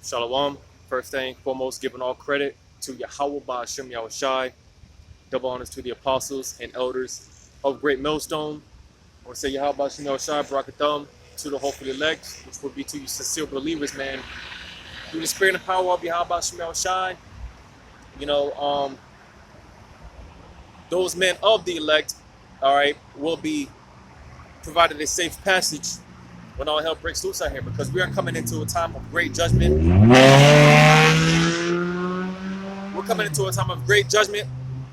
Shalom. First thing, foremost, giving all credit to Yahweh Ba'ashem Yahushai. Double honors to the apostles and elders of Great Millstone. I want to say Yahweh Ba'ashem Yahushai, Barakatham, to the hopefully elect, which will be to you sincere believers, man. Through the spirit and power of Yahweh Ba'ashem Yahushai, those men of the elect, all right, will be provided a safe passage when all hell breaks loose out here, because we are coming into a time of great judgment. We're coming into a time of great judgment.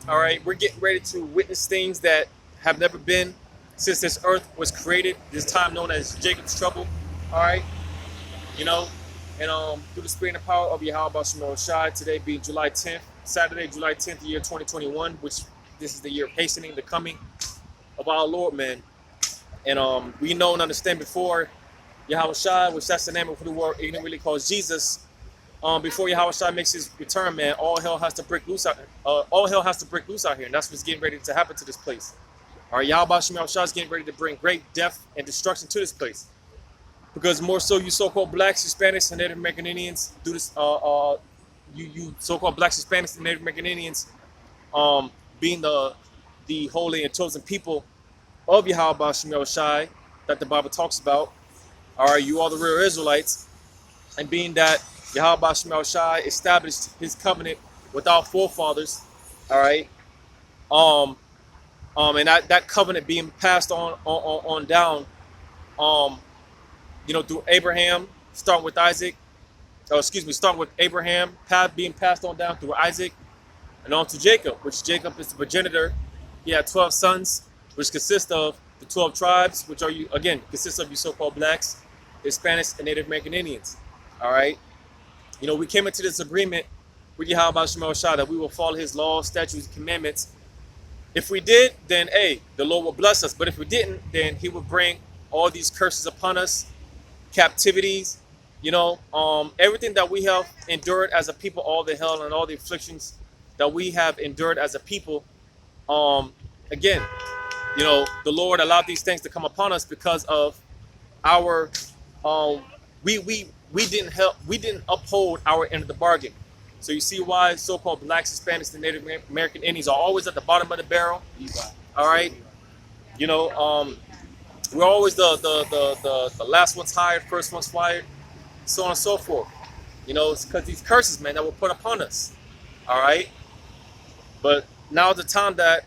All right, we're getting ready to witness things that have never been since this earth was created. This time known as Jacob's trouble. All right, and through the spirit and power of Yahweh Ba'ashem Shai, today being July 10th, Saturday, July 10th, year 2021, which this is the year of hastening the coming of our Lord, man. And we know and understand before Yahweh Shai, which that's the name of who the world ignorantly calls Jesus, before Yahweh Shai makes his return, man, all hell has to break loose out. All hell has to break loose out here, and that's what's getting ready to happen to this place. All right, Yahweh Shai is getting ready to bring great death and destruction to this place, because more so you so-called blacks, Hispanics, and Native American Indians do this. You so-called blacks, Hispanics, and Native American Indians, being the holy and chosen people of Yahweh Ba'ashem Shai that the Bible talks about. All right, you are the real Israelites, and being that Yahweh Ba'ashem Shai established his covenant with our forefathers, all right, and that covenant being passed on down, through Abraham, starting with Abraham, being passed on down through Isaac, and on to Jacob, which Jacob is the progenitor. He had 12 sons, which consist of the 12 tribes, which consists of you so-called blacks, Hispanics, and Native American Indians. All right. We came into this agreement with Yahweh Ba'ashem Shai that we will follow his laws, statutes, and commandments. If we did, then the Lord will bless us. But if we didn't, then he will bring all these curses upon us, captivities, everything that we have endured as a people, all the hell and all the afflictions that we have endured as a people. The Lord allowed these things to come upon us because of our we didn't uphold our end of the bargain. So you see why so-called blacks, Hispanics, and Native American Indians are always at the bottom of the barrel. Ibad. All right, we're always the last ones hired, first ones fired, so on and so forth. It's because these curses, man, that were put upon us. All right, but now the time that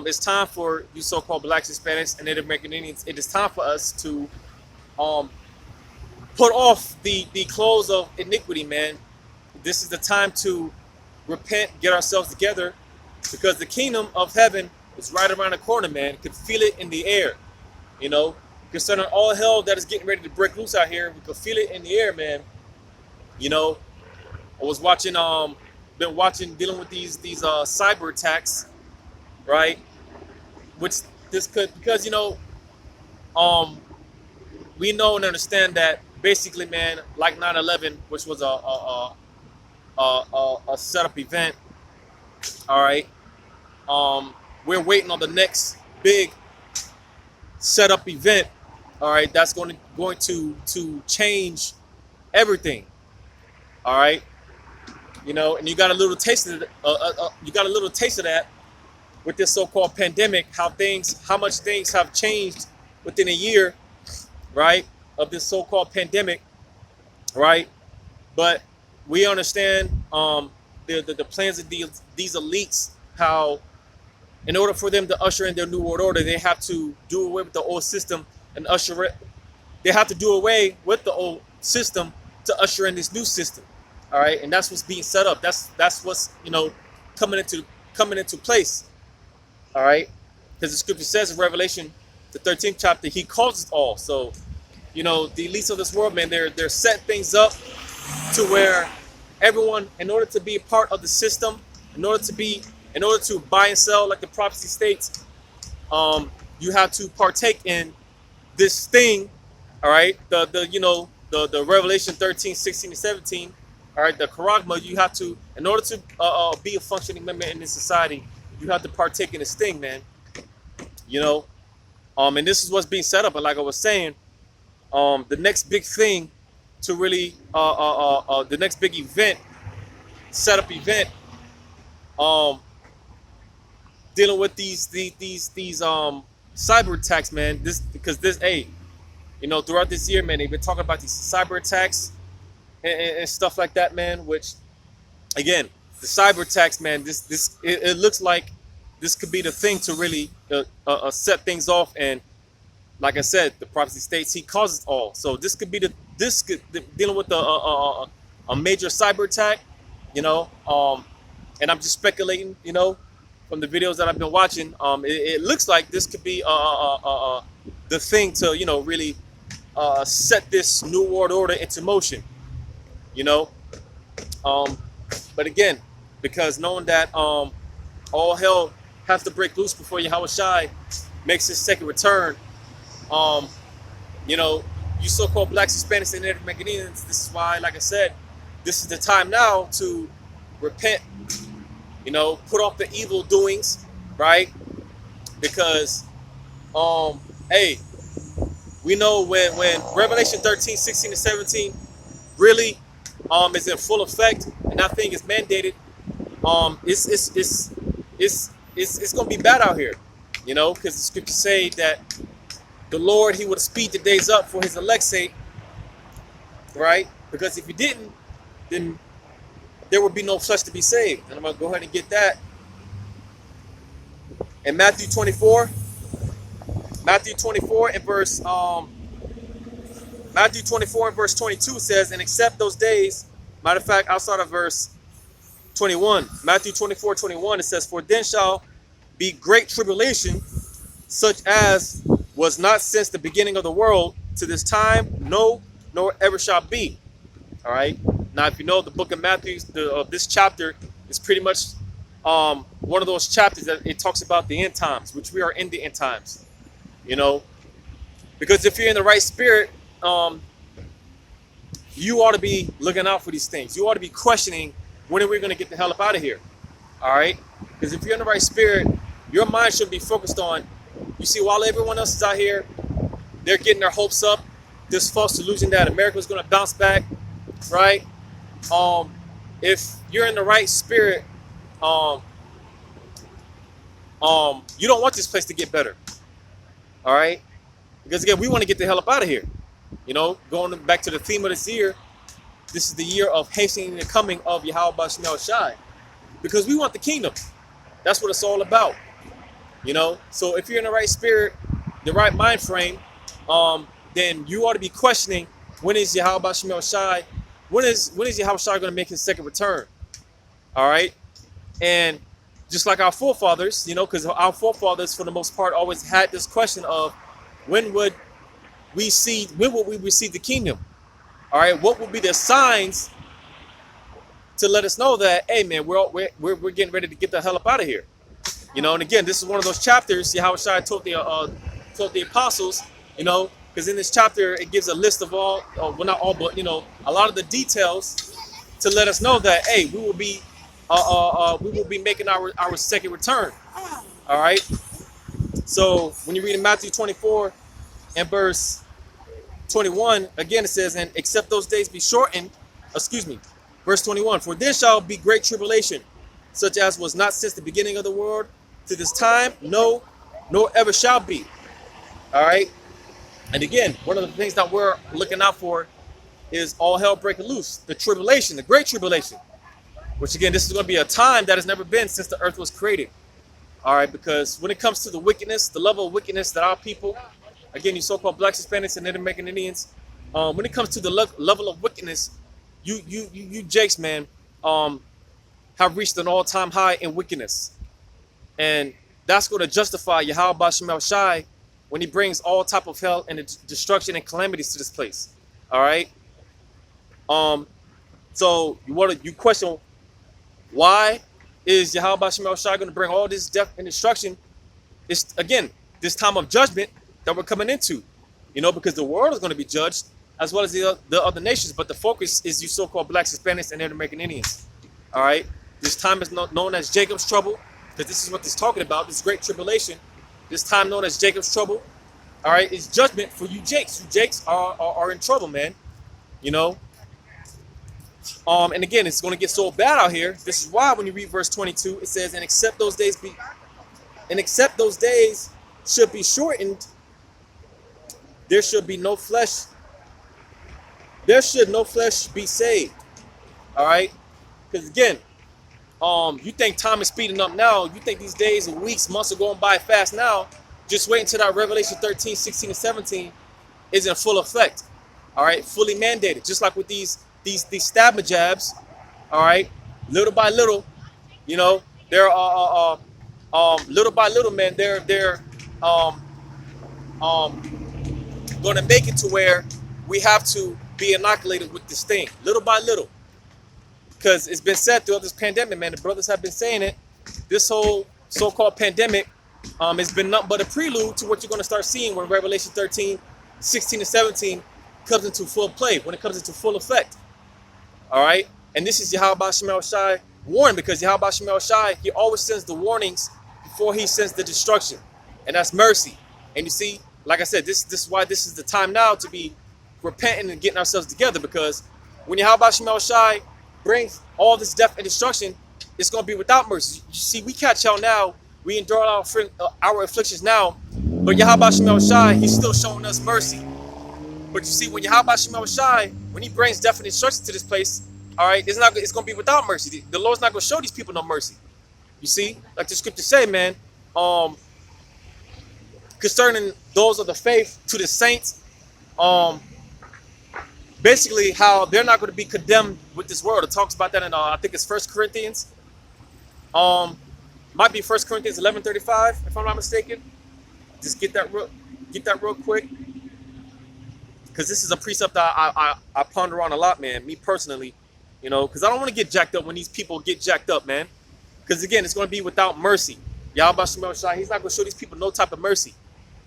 it's time for you so-called blacks, Hispanics, and Native American Indians. It is time for us to put off the clothes of iniquity, man. This is the time to repent, get ourselves together, because the kingdom of heaven is right around the corner, man. You can feel it in the air, concerning all hell that is getting ready to break loose out here. We can feel it in the air, man. I was watching, dealing with these cyber attacks, right? Which this could, because we know and understand that basically, man, like 9/11, which was a setup event. All right, we're waiting on the next big setup event. All right, that's going to change everything. All right, and you got a little taste of it. You got a little taste of that with this so-called pandemic. How much things have changed within a year, right, of this so-called pandemic, right? But we understand the plans of these elites, how in order for them to usher in their new world order, they have to do away with the old system and they have to do away with the old system to usher in this new system. All right, and that's what's being set up. That's what's coming into place. All right, because the scripture says in Revelation, the 13th chapter, he calls us all. So, the elites of this world, man, they're setting things up to where everyone, in order to be a part of the system, in order to buy and sell, like the prophecy states, you have to partake in this thing. All right, the Revelation 13, 16, and 17. All right, the charagma, you have to, in order to be a functioning member in this society, you have to partake in this thing, man. And this is what's being set up. And like I was saying, the next big thing to really the next big event, setup event, um, dealing with these cyber attacks, man. This because this, hey, throughout this year, man, they've been talking about these cyber attacks and stuff like that, man. Which, again, the cyber attacks, man. It looks like this could be the thing to really set things off. And like I said, the prophecy states he causes all. So dealing with a major cyber attack, and I'm just speculating, from the videos that I've been watching. It looks like this could be the thing to really set this new world order into motion, you know. But again, because knowing that all hell has to break loose before Yahweh Shai makes his second return, you so-called blacks, Hispanics, and Native Americans, this is why, like I said, this is the time now to repent, put off the evil doings, right? Because, hey, we know when Revelation 13, 16, and 17 really is in full effect, and that thing is mandated, it's gonna be bad out here, because the scriptures say that the Lord, he would speed the days up for his elect's sake, right? Because if he didn't, then there would be no flesh to be saved. And I'm gonna go ahead and get that. In Matthew 24 and verse 22 says, and except those days, matter of fact, outside of verse 21, Matthew 24:21, it says, for then shall be great tribulation, such as was not since the beginning of the world to this time, no, nor ever shall be. All right. Now, if you know the book of Matthew, this chapter is pretty much one of those chapters that it talks about the end times, which we are in the end times. Because if you're in the right spirit, you ought to be looking out for these things. You ought to be questioning, when are we going to get the hell up out of here? All right. Because if you're in the right spirit, your mind should be focused on, you see, while everyone else is out here, they're getting their hopes up, this false illusion that America is going to bounce back, right? If you're in the right spirit, you don't want this place to get better, all right? Because again, we want to get the hell up out of here. Going back to the theme of this year, this is the year of hastening the coming of Yahweh Bashmel Shai, because we want the kingdom. That's what it's all about. So if you're in the right spirit, the right mind frame, then you ought to be questioning, when is Yahweh Shemel Shai, when is Yahweh Shai going to make his second return? All right. And just like our forefathers, because our forefathers, for the most part, always had this question of, when would we receive the kingdom? All right. What would be the signs to let us know that, hey, man, we're getting ready to get the hell up out of here? And again, this is one of those chapters Yahweh Shai told the apostles, because in this chapter it gives a list of all, well, not all, but a lot of the details to let us know that, hey, we will be making our second return. All right. So when you read in Matthew 24 and verse 21, again it says, and except those days be shortened, verse 21, for then shall be great tribulation, such as was not since the beginning of the world to this time, no, nor ever shall be. All right. And again, one of the things that we're looking out for is all hell breaking loose, the tribulation, the great tribulation, which again, this is going to be a time that has never been since the earth was created. All right. Because when it comes to the wickedness, the level of wickedness that our people, again, you so-called blacks, Hispanics, and Native American Indians, when it comes to the level of wickedness, you Jakes, man, have reached an all-time high in wickedness. And that's going to justify Yahweh Bashmel Shai when he brings all type of hell and destruction and calamities to this place. All right. So you question, why is Yahweh Bashmel Shai going to bring all this death and destruction? It's, again, this time of judgment that we're coming into, because the world is going to be judged as well as the other nations. But the focus is you so-called blacks, Hispanics, and Native American Indians. All right. This time is known as Jacob's trouble, because this is what this is talking about, this great tribulation. This time known as Jacob's trouble, all right, is judgment for you Jakes. You Jakes are in trouble, man. You know, and again, it's going to get so bad out here. This is why when you read verse 22, it says, and except those days should be shortened, there should be no flesh. There should no flesh be saved. All right, because again, you think time is speeding up now. You think these days and weeks, months are going by fast now. Just wait until that Revelation 13, 16, and 17 is in full effect. All right, fully mandated. Just like with these stab jabs. All right, little by little, you know, they're little by little, man. They're going to make it to where we have to be inoculated with this thing, little by little. Because it's been said throughout this pandemic, man, the brothers have been saying it. This whole so-called pandemic has been nothing but a prelude to what you're going to start seeing when Revelation 13, 16, and 17 comes into full play, when it comes into full effect. All right? And this is Yahweh Shemel Shai warning, because Yahweh Shemel Shai, he always sends the warnings before he sends the destruction. And that's mercy. And you see, like I said, this is why this is the time now to be repenting and getting ourselves together, because when Yahweh Shemel Shai brings all this death and destruction, it's going to be without mercy. You see, we catch y'all now. We endure our afflictions now. But Yahweh Shemel Shai, he's still showing us mercy. But you see, when Yahweh Shemel Shai, when he brings death and destruction to this place, all right, it's going to be without mercy. The Lord's not going to show these people no mercy. You see, like the scriptures say, man, concerning those of the faith to the saints, basically how they're not going to be condemned with this world. It talks about that in I think it's 1 Corinthians. Might be 1 Corinthians 11:35, if I'm not mistaken. Just get that real quick, because this is a precept that I ponder on a lot, man. Me personally, you know, because I don't want to get jacked up when these people get jacked up, man. Because again, it's going to be without mercy. Yahweh Shemel Shai, he's not going to show these people no type of mercy,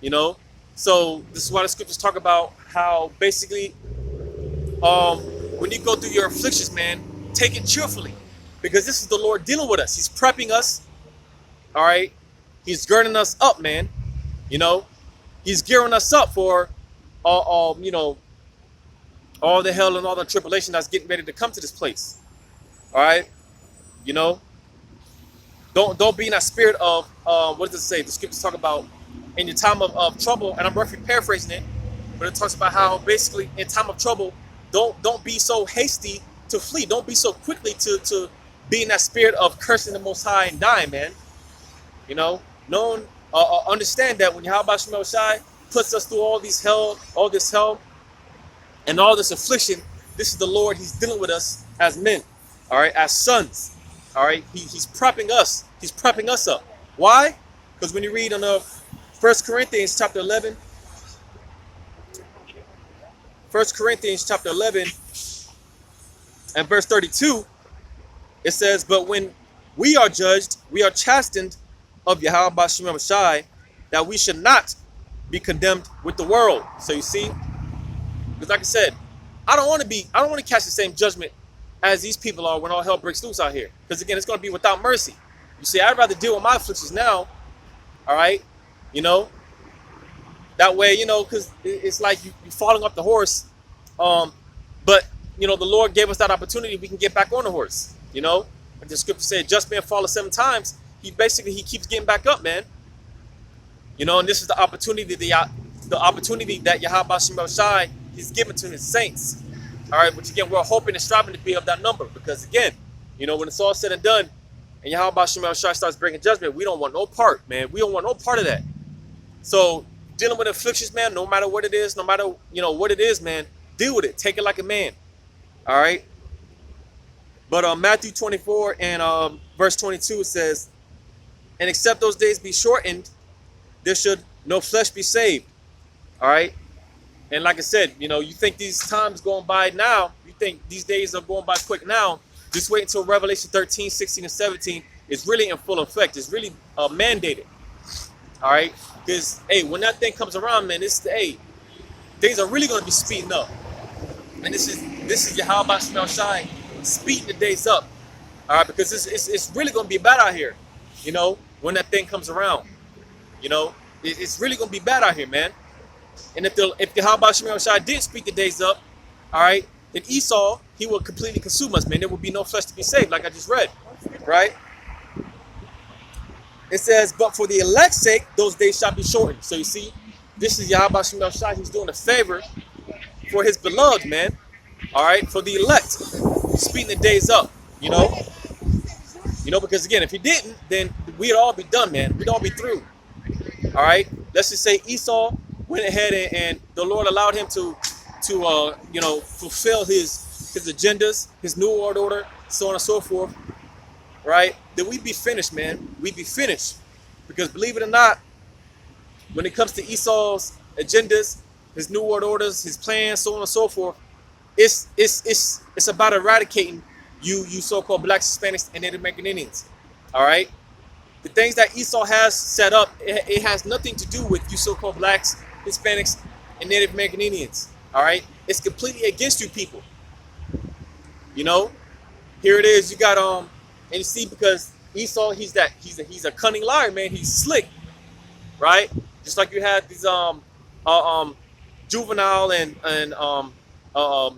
you know. So this is why the scriptures talk about how basically, when you go through your afflictions, man, take it cheerfully, because this is the Lord dealing with us. He's prepping us. All right, he's girding us up, man. You know, he's gearing us up for you know, all the hell and all the tribulation that's getting ready to come to this place. All right, you know, don't be in that spirit of what does it say? The scriptures talk about in your time of trouble, and I'm roughly paraphrasing it, but it talks about how basically in time of trouble, don't be so hasty to flee. Don't be so quickly to be in that spirit of cursing the Most High and dying, man. You know, understand that when Yahweh Shemel Shai puts us through all this hell, and all this affliction, this is the Lord. He's dealing with us as men, all right, as sons, all right. He's prepping us. He's prepping us up. Why? Because when you read on 1 Corinthians chapter 11, 1 Corinthians chapter 11 and verse 32, it says, "But when we are judged, we are chastened of Yahweh Shemel Shai, that we should not be condemned with the world." So you see, because like I said, I don't want to catch the same judgment as these people are when all hell breaks loose out here. Because again, it's going to be without mercy. You see, I'd rather deal with my afflictions now, all right, you know, that way, you know, because it's like you're falling off the horse, but, you know, the Lord gave us that opportunity. We can get back on the horse, you know. Like the scripture said, just man falleth 7 times. He keeps getting back up, man. You know, and this is the opportunity that Yahweh Shemel Shai he's given to his saints. All right, which again, we're hoping and striving to be of that number, because again, you know, when it's all said and done and Yahweh Shemel Shai starts bringing judgment, we don't want no part, man. We don't want no part of that. So dealing with afflictions, man, no matter what it is, no matter, you know, what it is, man, deal with it. Take it like a man. All right. But Matthew 24 and verse 22, it says, "And except those days be shortened, there should no flesh be saved." All right. And like I said, you know, you think these times going by now, you think these days are going by quick now, just wait until Revelation 13, 16, and 17 is really in full effect. It's really mandated. All right. Because, hey, when that thing comes around, man, things are really going to be speeding up. And this is Yahweh Shemel Shai speeding the days up. All right. Because it's really going to be bad out here, you know, when that thing comes around. You know, it's really going to be bad out here, man. And if the Yahweh Shemel Shai did speed the days up, all right, then Esau, he will completely consume us, man. There will be no flesh to be saved, like I just read, right? It says, but for the elect's sake, those days shall be shortened. So you see, this is Yahweh Shem El Shai. He's doing a favor for his beloved, man. All right, for the elect, speeding the days up, you know. Because again, if he didn't, then we'd all be done, man. We'd all be through. All right. Let's just say Esau went ahead and the Lord allowed him to fulfill his agendas, his new world order, so on and so forth. Right? Then we'd be finished, man. We'd be finished. Because believe it or not, when it comes to Esau's agendas, his new world orders, his plans, so on and so forth, it's about eradicating you so-called blacks, Hispanics, and Native American Indians. All right? The things that Esau has set up, it has nothing to do with you so-called blacks, Hispanics, and Native American Indians. All right? It's completely against you people. You know? Here it is. You got and you see, because Esau, he's a cunning liar, man. He's slick. Right? Just like you had these Juvenile and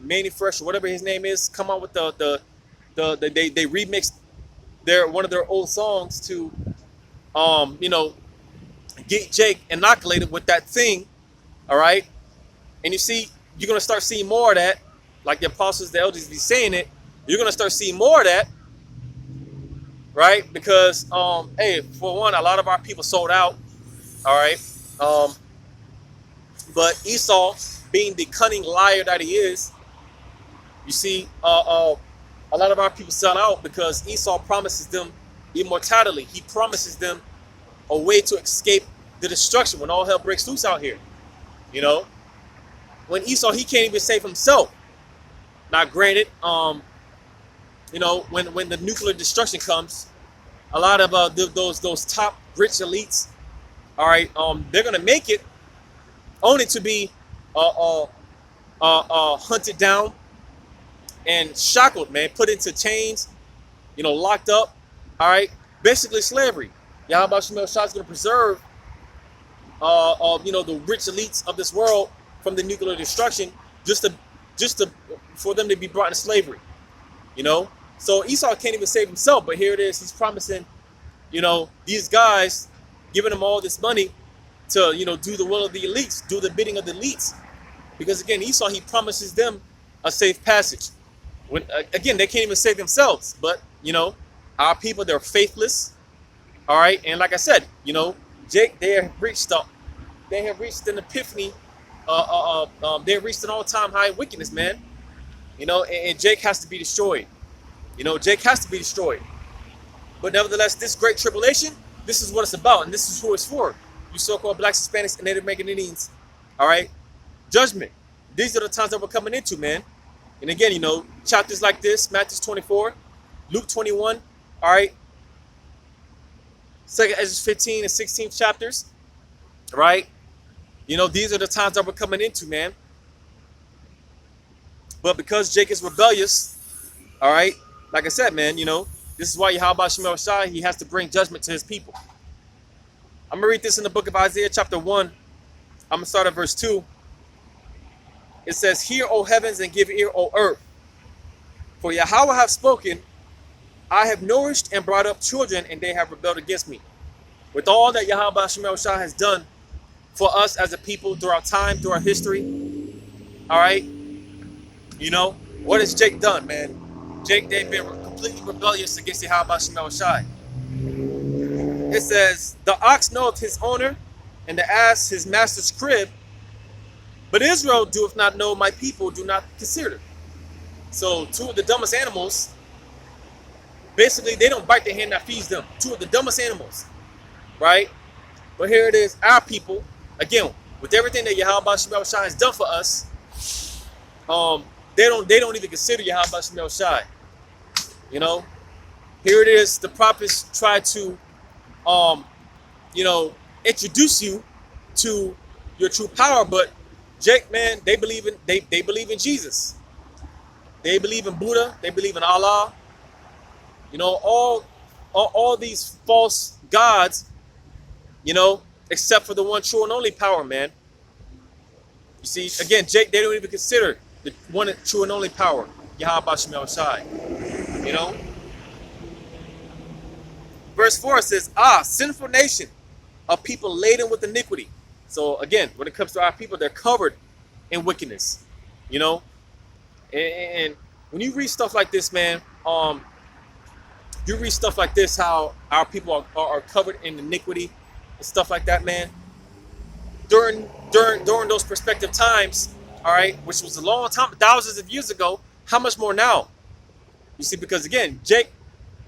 Manny Fresh, or whatever his name is, come out with they remixed one of their old songs to get Jake inoculated with that thing. All right, and you see, you're gonna start seeing more of that, like the apostles, the elders be saying it. You're gonna start seeing more of that, right? Because hey, for one, a lot of our people sold out. All right, but Esau, being the cunning liar that he is, you see, a lot of our people sell out because Esau promises them immortality. He promises them a way to escape the destruction when all hell breaks loose out here. You know, when Esau, he can't even save himself. Now, granted, when the nuclear destruction comes, a lot of those top rich elites, all right, they're gonna make it, only to be hunted down and shackled, man, put into chains, locked up. All right, basically slavery. Yahweh Shem El Shai is going to preserve, the rich elites of this world from the nuclear destruction, just to for them to be brought into slavery. So Esau can't even save himself, but here it is. He's promising, these guys, giving them all this money to, do the will of the elites, do the bidding of the elites, because again, Esau, he promises them a safe passage. When again, they can't even save themselves, but our people, they're faithless. All right, and like I said, Jake, they have reached an epiphany. They have reached an all-time high in wickedness, man. And Jake has to be destroyed. Jake has to be destroyed. But nevertheless, this great tribulation, this is what it's about, and this is who it's for. You so-called blacks, Hispanics, and Native American Indians. All right, judgment. These are the times that we're coming into, man. And again, chapters like this, Matthew 24, Luke 21, all right, 2nd Ezra 15 and 16 chapters, right? These are the times that we're coming into, man. But because Jake is rebellious, all right, like I said, man, this is why Yahweh Shem El Shai, he has to bring judgment to his people. I'm going to read this in the book of Isaiah chapter 1. I'm going to start at verse 2. It says, "Hear, O heavens, and give ear, O earth. For Yahweh hath spoken, I have nourished and brought up children, and they have rebelled against me." With all that Yahweh Shem El Shai has done for us as a people through our time, through our history, all right, what has Jake done, man? Jake, they've been completely rebellious against Yahweh Shem El Shai. It says, "The ox knoweth his owner, and the ass his master's crib. But Israel doeth not know, my people do not consider." So two of the dumbest animals, basically, they don't bite the hand that feeds them. Two of the dumbest animals, right? But here it is, our people, again, with everything that Yahweh Shem El Shai has done for us, they don't even consider Yahweh Shem El Shai. Here it is, the prophets try to, introduce you to your true power, but Jake, man, they believe in Jesus. They believe in Buddha. They believe in Allah. All these false gods, except for the one true and only power, man. You see, again, Jake, they don't even consider the one true and only power, Yahweh Shemel Shai. You know? Verse 4 says, sinful nation, a people laden with iniquity. So again, when it comes to our people, they're covered in wickedness. You know? And when you read stuff like this, man, you read stuff like this, how our people are covered in iniquity and stuff like that, man. During those prospective times, all right, which was a long time, thousands of years ago, how much more now? You see, because again,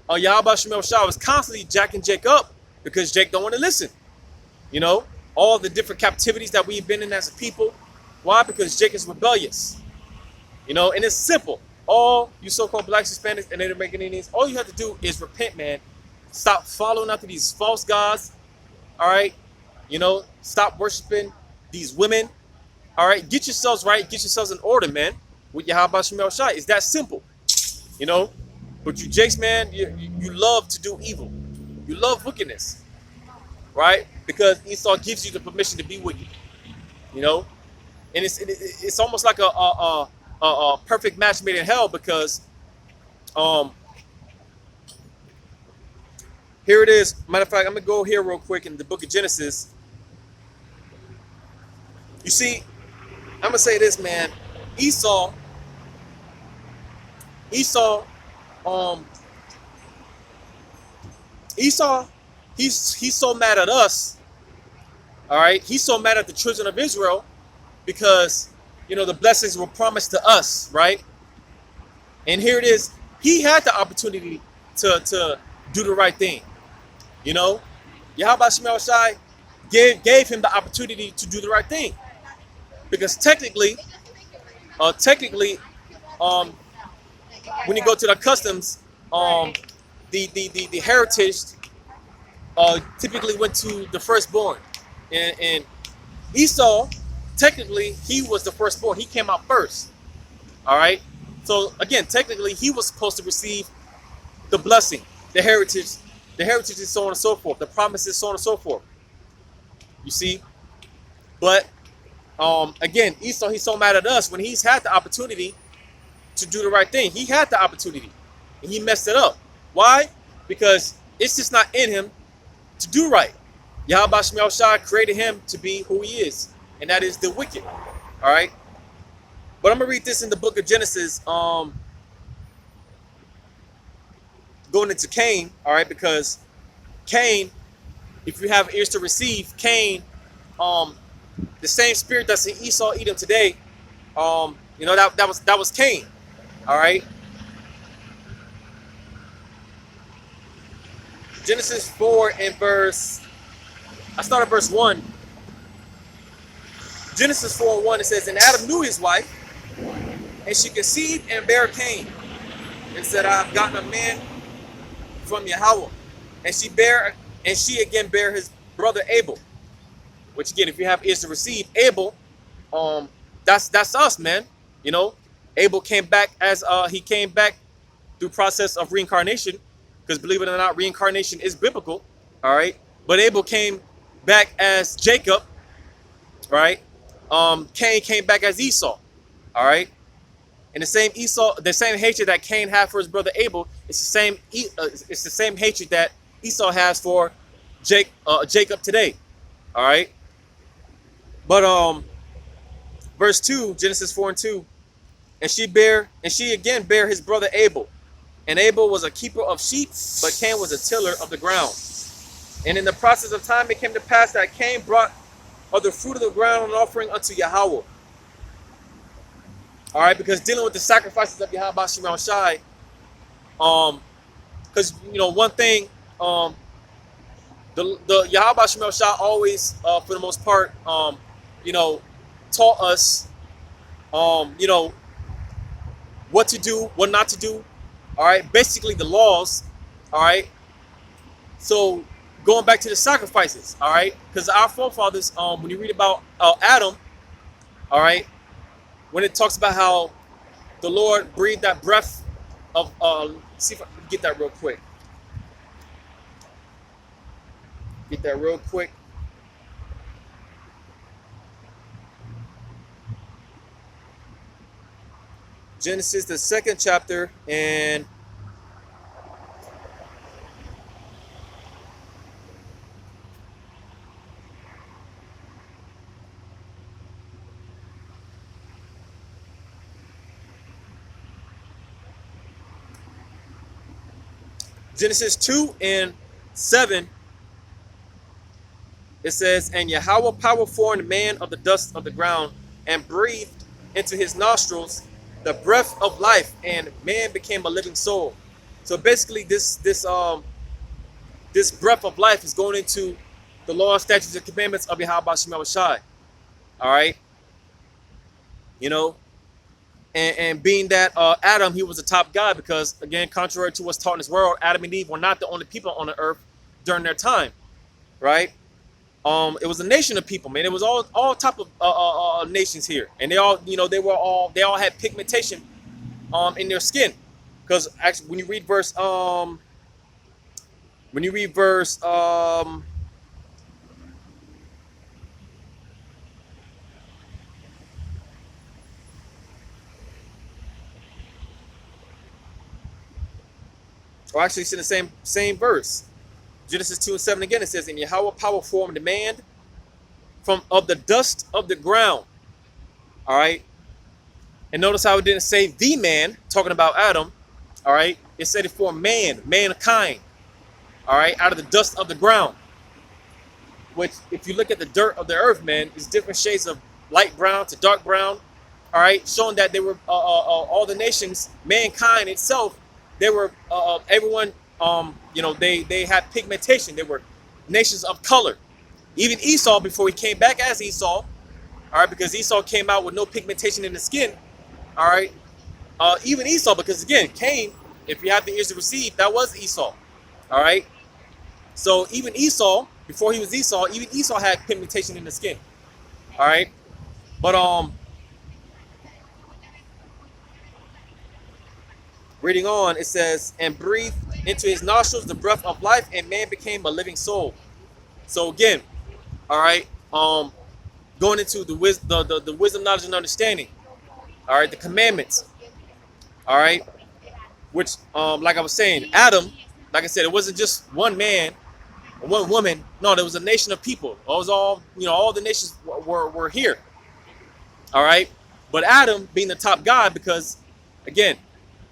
Yahweh Shemel Shah was constantly jacking Jake up because Jake don't want to listen. You know, all the different captivities that we've been in as a people. Why? Because Jake is rebellious. You know, and it's simple. All you so-called blacks, Hispanics, and Native American Indians, all you have to do is repent, man. Stop following after these false gods. All right. You know, stop worshiping these women. All right. Get yourselves right. Get yourselves in order, man. With Yahweh Shemel Shai. It's that simple. You know, but you Jakes, man, you love to do evil. You love wickedness. Right? Because Esau gives you the permission to be wicked. You know, and it's almost like a perfect match made in hell, because here it is. Matter of fact, I'm gonna go here real quick in the book of Genesis. You see, I'm gonna say this, man. Esau, he's so mad at us. All right, he's so mad at the children of Israel because, you know, the blessings were promised to us, right? And here it is. He had the opportunity to do the right thing. You know, Yahweh Shemel Shai gave him the opportunity to do the right thing, because technically, when you go to the customs, the heritage typically went to the firstborn, and Esau, technically, he was the firstborn. He came out first. All right. So again, technically, he was supposed to receive the blessing, the heritage, and so on and so forth, the promises, so on and so forth. You see, but again, Esau, he's so mad at us when he's had the opportunity to do the right thing. He had the opportunity, and he messed it up. Why? Because it's just not in him to do right. Yahweh Shemel Shai created him to be who he is, and that is the wicked. All right. But I'm gonna read this in the book of Genesis, going into Cain. All right, because Cain, if you have ears to receive, Cain, the same spirit that's in Esau, Edom today. You know, that was Cain. All right. Genesis 4 and I start at verse 1. Genesis 4 and 1, it says, and Adam knew his wife, and she conceived and bare Cain, and said, I have gotten a man from Yahweh. And she again bare his brother Abel. Which again, if you have ears to receive, Abel, that's us, man. You know, Abel came back as he came back through process of reincarnation, because believe it or not, reincarnation is biblical. All right, but Abel came back as Jacob. Right, Cain came back as Esau. All right, and the same hatred that Cain had for his brother Abel, it's the same hatred that Esau has for Jacob today. All right. But verse 2, Genesis 4 and 2, and she again bare his brother Abel. And Abel was a keeper of sheep, but Cain was a tiller of the ground. And in the process of time it came to pass that Cain brought of the fruit of the ground an offering unto Yahweh. All right, because dealing with the sacrifices of Yahweh Shemel Shai, because you know one thing, the Yahweh Shemel Shai always, for the most part, you know, taught us, you know, what to do, what not to do. All right, basically the laws. All right. So going back to the sacrifices. All right, because our forefathers, when you read about Adam, all right, when it talks about how the Lord breathed that breath of, see if I can get that real quick. Get that real quick. Genesis, the second chapter, and Genesis 2 and 7, it says, and Yahweh power formed man of the dust of the ground and breathed into his nostrils the breath of life, and man became a living soul. So basically, this breath of life is going into the law, statutes, and commandments of Yahweh Shemel Shai. All right, you know, and being that Adam, he was the top guy because, again, contrary to what's taught in this world, Adam and Eve were not the only people on the earth during their time, right? It was a nation of people, man. It was all type of nations here, and they all, you know, they all had pigmentation in their skin, because actually when you read verse or actually it's in the same verse, Genesis 2 and 7 again, it says, and Yahweh power formed man of the dust of the ground. All right. And notice how it didn't say the man, talking about Adam. All right. It said it for mankind. All right. Out of the dust of the ground. Which, if you look at the dirt of the earth, man, is different shades of light brown to dark brown. All right. Showing that they were all the nations, mankind itself, they were everyone. You know, they had pigmentation. They were nations of color. Even Esau, before he came back as Esau, all right, because Esau came out with no pigmentation in the skin, all right. Even Esau, because again, Cain, if you have the ears to receive, that was Esau, all right. So even Esau, before he was Esau, even Esau had pigmentation in the skin, all right. But reading on, it says, and breathed into his nostrils the breath of life, and man became a living soul. So again, all right, going into the wisdom, knowledge, and understanding, all right, the commandments, all right, which, like I was saying, Adam, like I said, it wasn't just one man or one woman. No, there was a nation of people. It was all, you know, all the nations were here, all right. But Adam being the top guy, because again,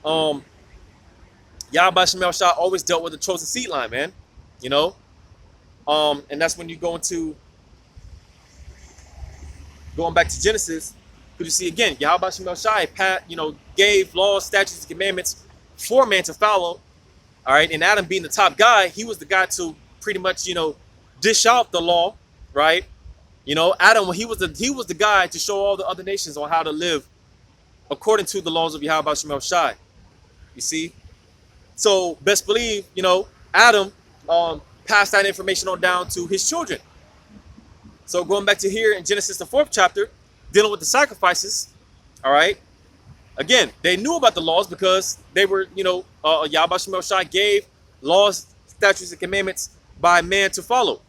Yahweh Shemel Shah always dealt with the chosen seed line, man. You know, and that's when you go into going back to Genesis, because you see again, Yahweh Shemel Shai, you know, gave laws, statutes, and commandments for man to follow. All right, and Adam being the top guy, he was the guy to pretty much, you know, dish out the law, right? You know, Adam, he was the guy to show all the other nations on how to live according to the laws of Yahweh Shemel Shai. You see, so best believe, you know, Adam passed that information on down to his children. So going back to here in Genesis, the 4th chapter, dealing with the sacrifices, all right, again, they knew about the laws because they were, you know, Yahweh Shemel Shai gave laws, statutes, and commandments by man to follow,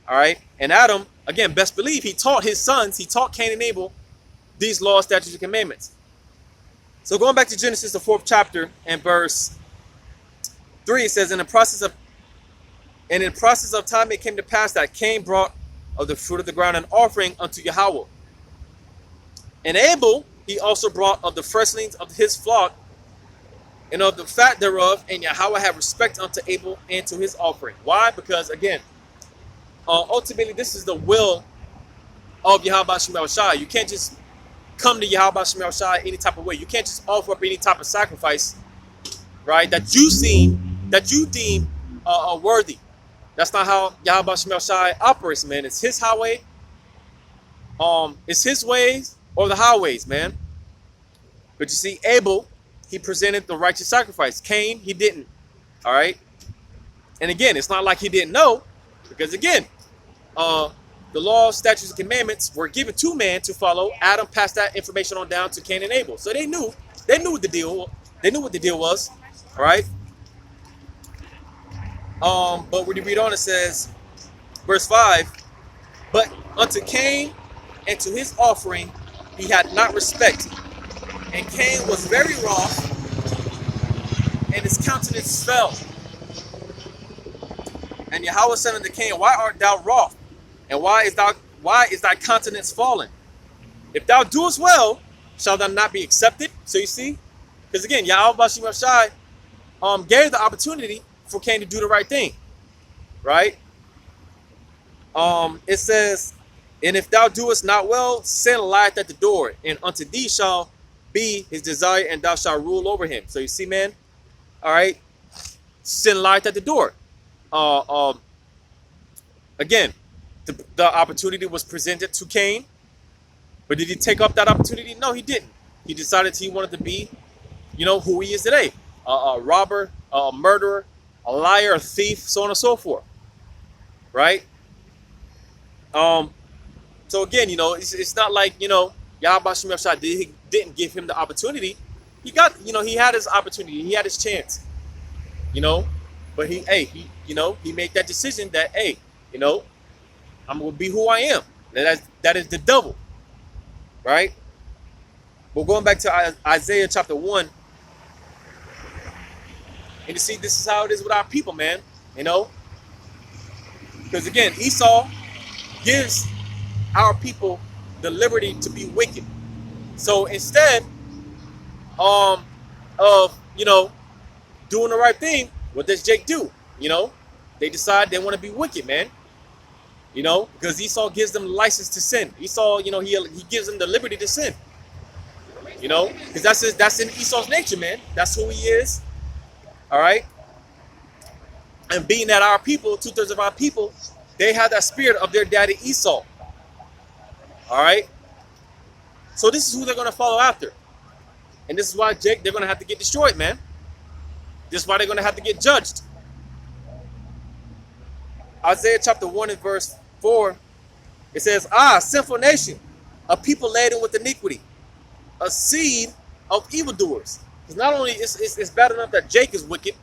all right. And Adam, again, best believe, he taught his sons, he taught Cain and Abel these laws, statutes, and commandments. So going back to Genesis, the 4th chapter, and verse 3, it says, in the process of time it came to pass that Cain brought of the fruit of the ground an offering unto Yahweh. And Abel he also brought of the firstlings of his flock and of the fat thereof, and Yahweh had respect unto Abel and to his offering. Why? Because again, ultimately this is the will of Yahweh Shemel Shai. You can't just come to Yahweh Shemel Shai any type of way. You can't just offer up any type of sacrifice, right, that you deem worthy. That's not how Yahweh Shemel Shai operates, man. It's his highway. It's his ways or the highways, man. But you see, Abel, he presented the righteous sacrifice. Cain, he didn't. All right. And again, it's not like he didn't know, because again, the law, statutes, and commandments were given to man to follow. Adam passed that information on down to Cain and Abel. So they knew what the deal was. All right. But when you read on, it says, verse 5, but unto Cain and to his offering he had not respect, And Cain was very wroth, and his countenance fell. And Yahweh said unto Cain, why art thou wroth? And why is thy countenance fallen? If thou doest well, shall thou not be accepted? So you see? Because again, Yahweh Bashim Shai gave the opportunity for Cain to do the right thing. Right? It says, and if thou doest not well, sin lieth at the door, and unto thee shall be his desire, and thou shalt rule over him. So you see, man, all right, sin lieth at the door. Again, the opportunity was presented to Cain, but did he take up that opportunity? No, he didn't. He decided he wanted to be, who he is today, a robber, a murderer, a liar, a thief, so on and so forth. Right? So again, it's not like, Yahweh Shem Shai didn't give him the opportunity. He got, he had his opportunity. He had his chance, but he made that decision that, hey, I'm going to be who I am. That is the devil, right? But going back to Isaiah chapter 1, and you see, this is how it is with our people, man, because again, Esau gives our people the liberty to be wicked. So instead of doing the right thing, what does Jake do? They decide they want to be wicked, man. Because Esau gives them license to sin. Esau, he gives them the liberty to sin. Because that's in Esau's nature, man. That's who he is. All right. And being that our people, 2/3 of our people, they have that spirit of their daddy Esau. All right. So this is who they're going to follow after. And this is why they're going to have to get destroyed, man. This is why they're going to have to get judged. Isaiah chapter 1 and verse 4, it says, sinful nation, a people laden with iniquity, a seed of evildoers. Because not only it's bad enough that Jake is wicked,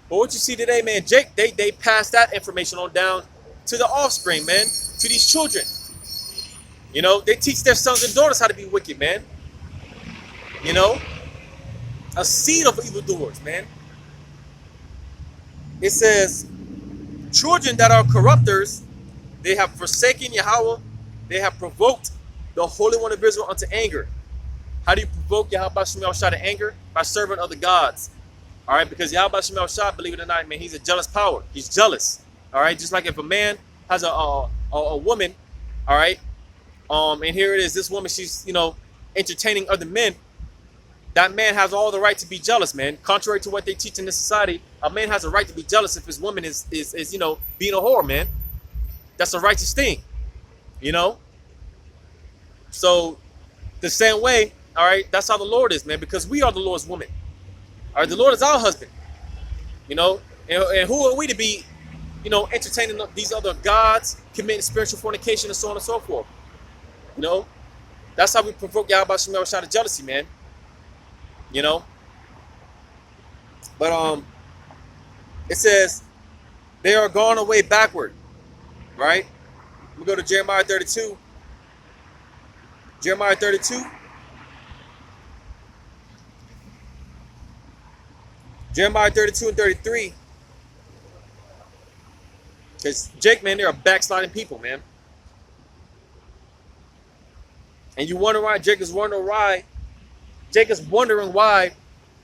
but what you see today, man, Jake, they pass that information on down to the offspring, man, to these children. They teach their sons and daughters how to be wicked, man. A seed of evildoers, man. It says, children that are corrupters, they have forsaken Yahweh, they have provoked the Holy One of Israel unto anger. How do you provoke Yahweh Shem Shai to anger? By serving other gods. All right, because Yahweh Shem Shai, believe it or not, man, he's a jealous power. He's jealous. All right, just like if a man has a woman, all right, and here it is, this woman, she's, entertaining other men. That man has all the right to be jealous, man. Contrary to what they teach in this society, a man has a right to be jealous if his woman is being a whore, man. That's a righteous thing, So the same way, all right, that's how the Lord is, man, because we are the Lord's woman. All right, the Lord is our husband, and who are we to be, entertaining these other gods, committing spiritual fornication and so on and so forth. That's how we provoke Yahweh Shem Shai to jealousy, man. But it says they are gone away backward, right? We go to Jeremiah 32. Jeremiah 32. Jeremiah 32 and 33. Because Jake, man, they're a backsliding people, man. And you wonder why Jake is wondering why. Jake is wondering why,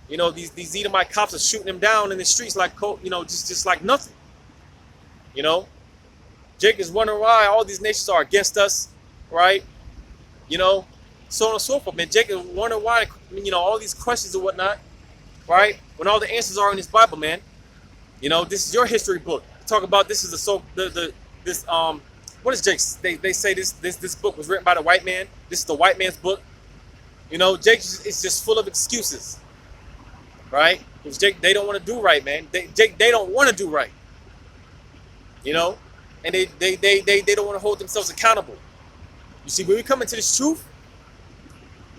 these Edomite cops are shooting him down in the streets like, just like nothing. Jake is wondering why all these nations are against us, right? So on and so forth, man. Jake is wondering why, all these questions and whatnot, right? When all the answers are in this Bible, man. This is your history book. Talk about this is what is Jake's? They say this book was written by the white man. This is the white man's book. Jake is just full of excuses, right? Because Jake, they don't want to do right, man. They don't want to do right, and they don't want to hold themselves accountable. You see, when we come into this truth,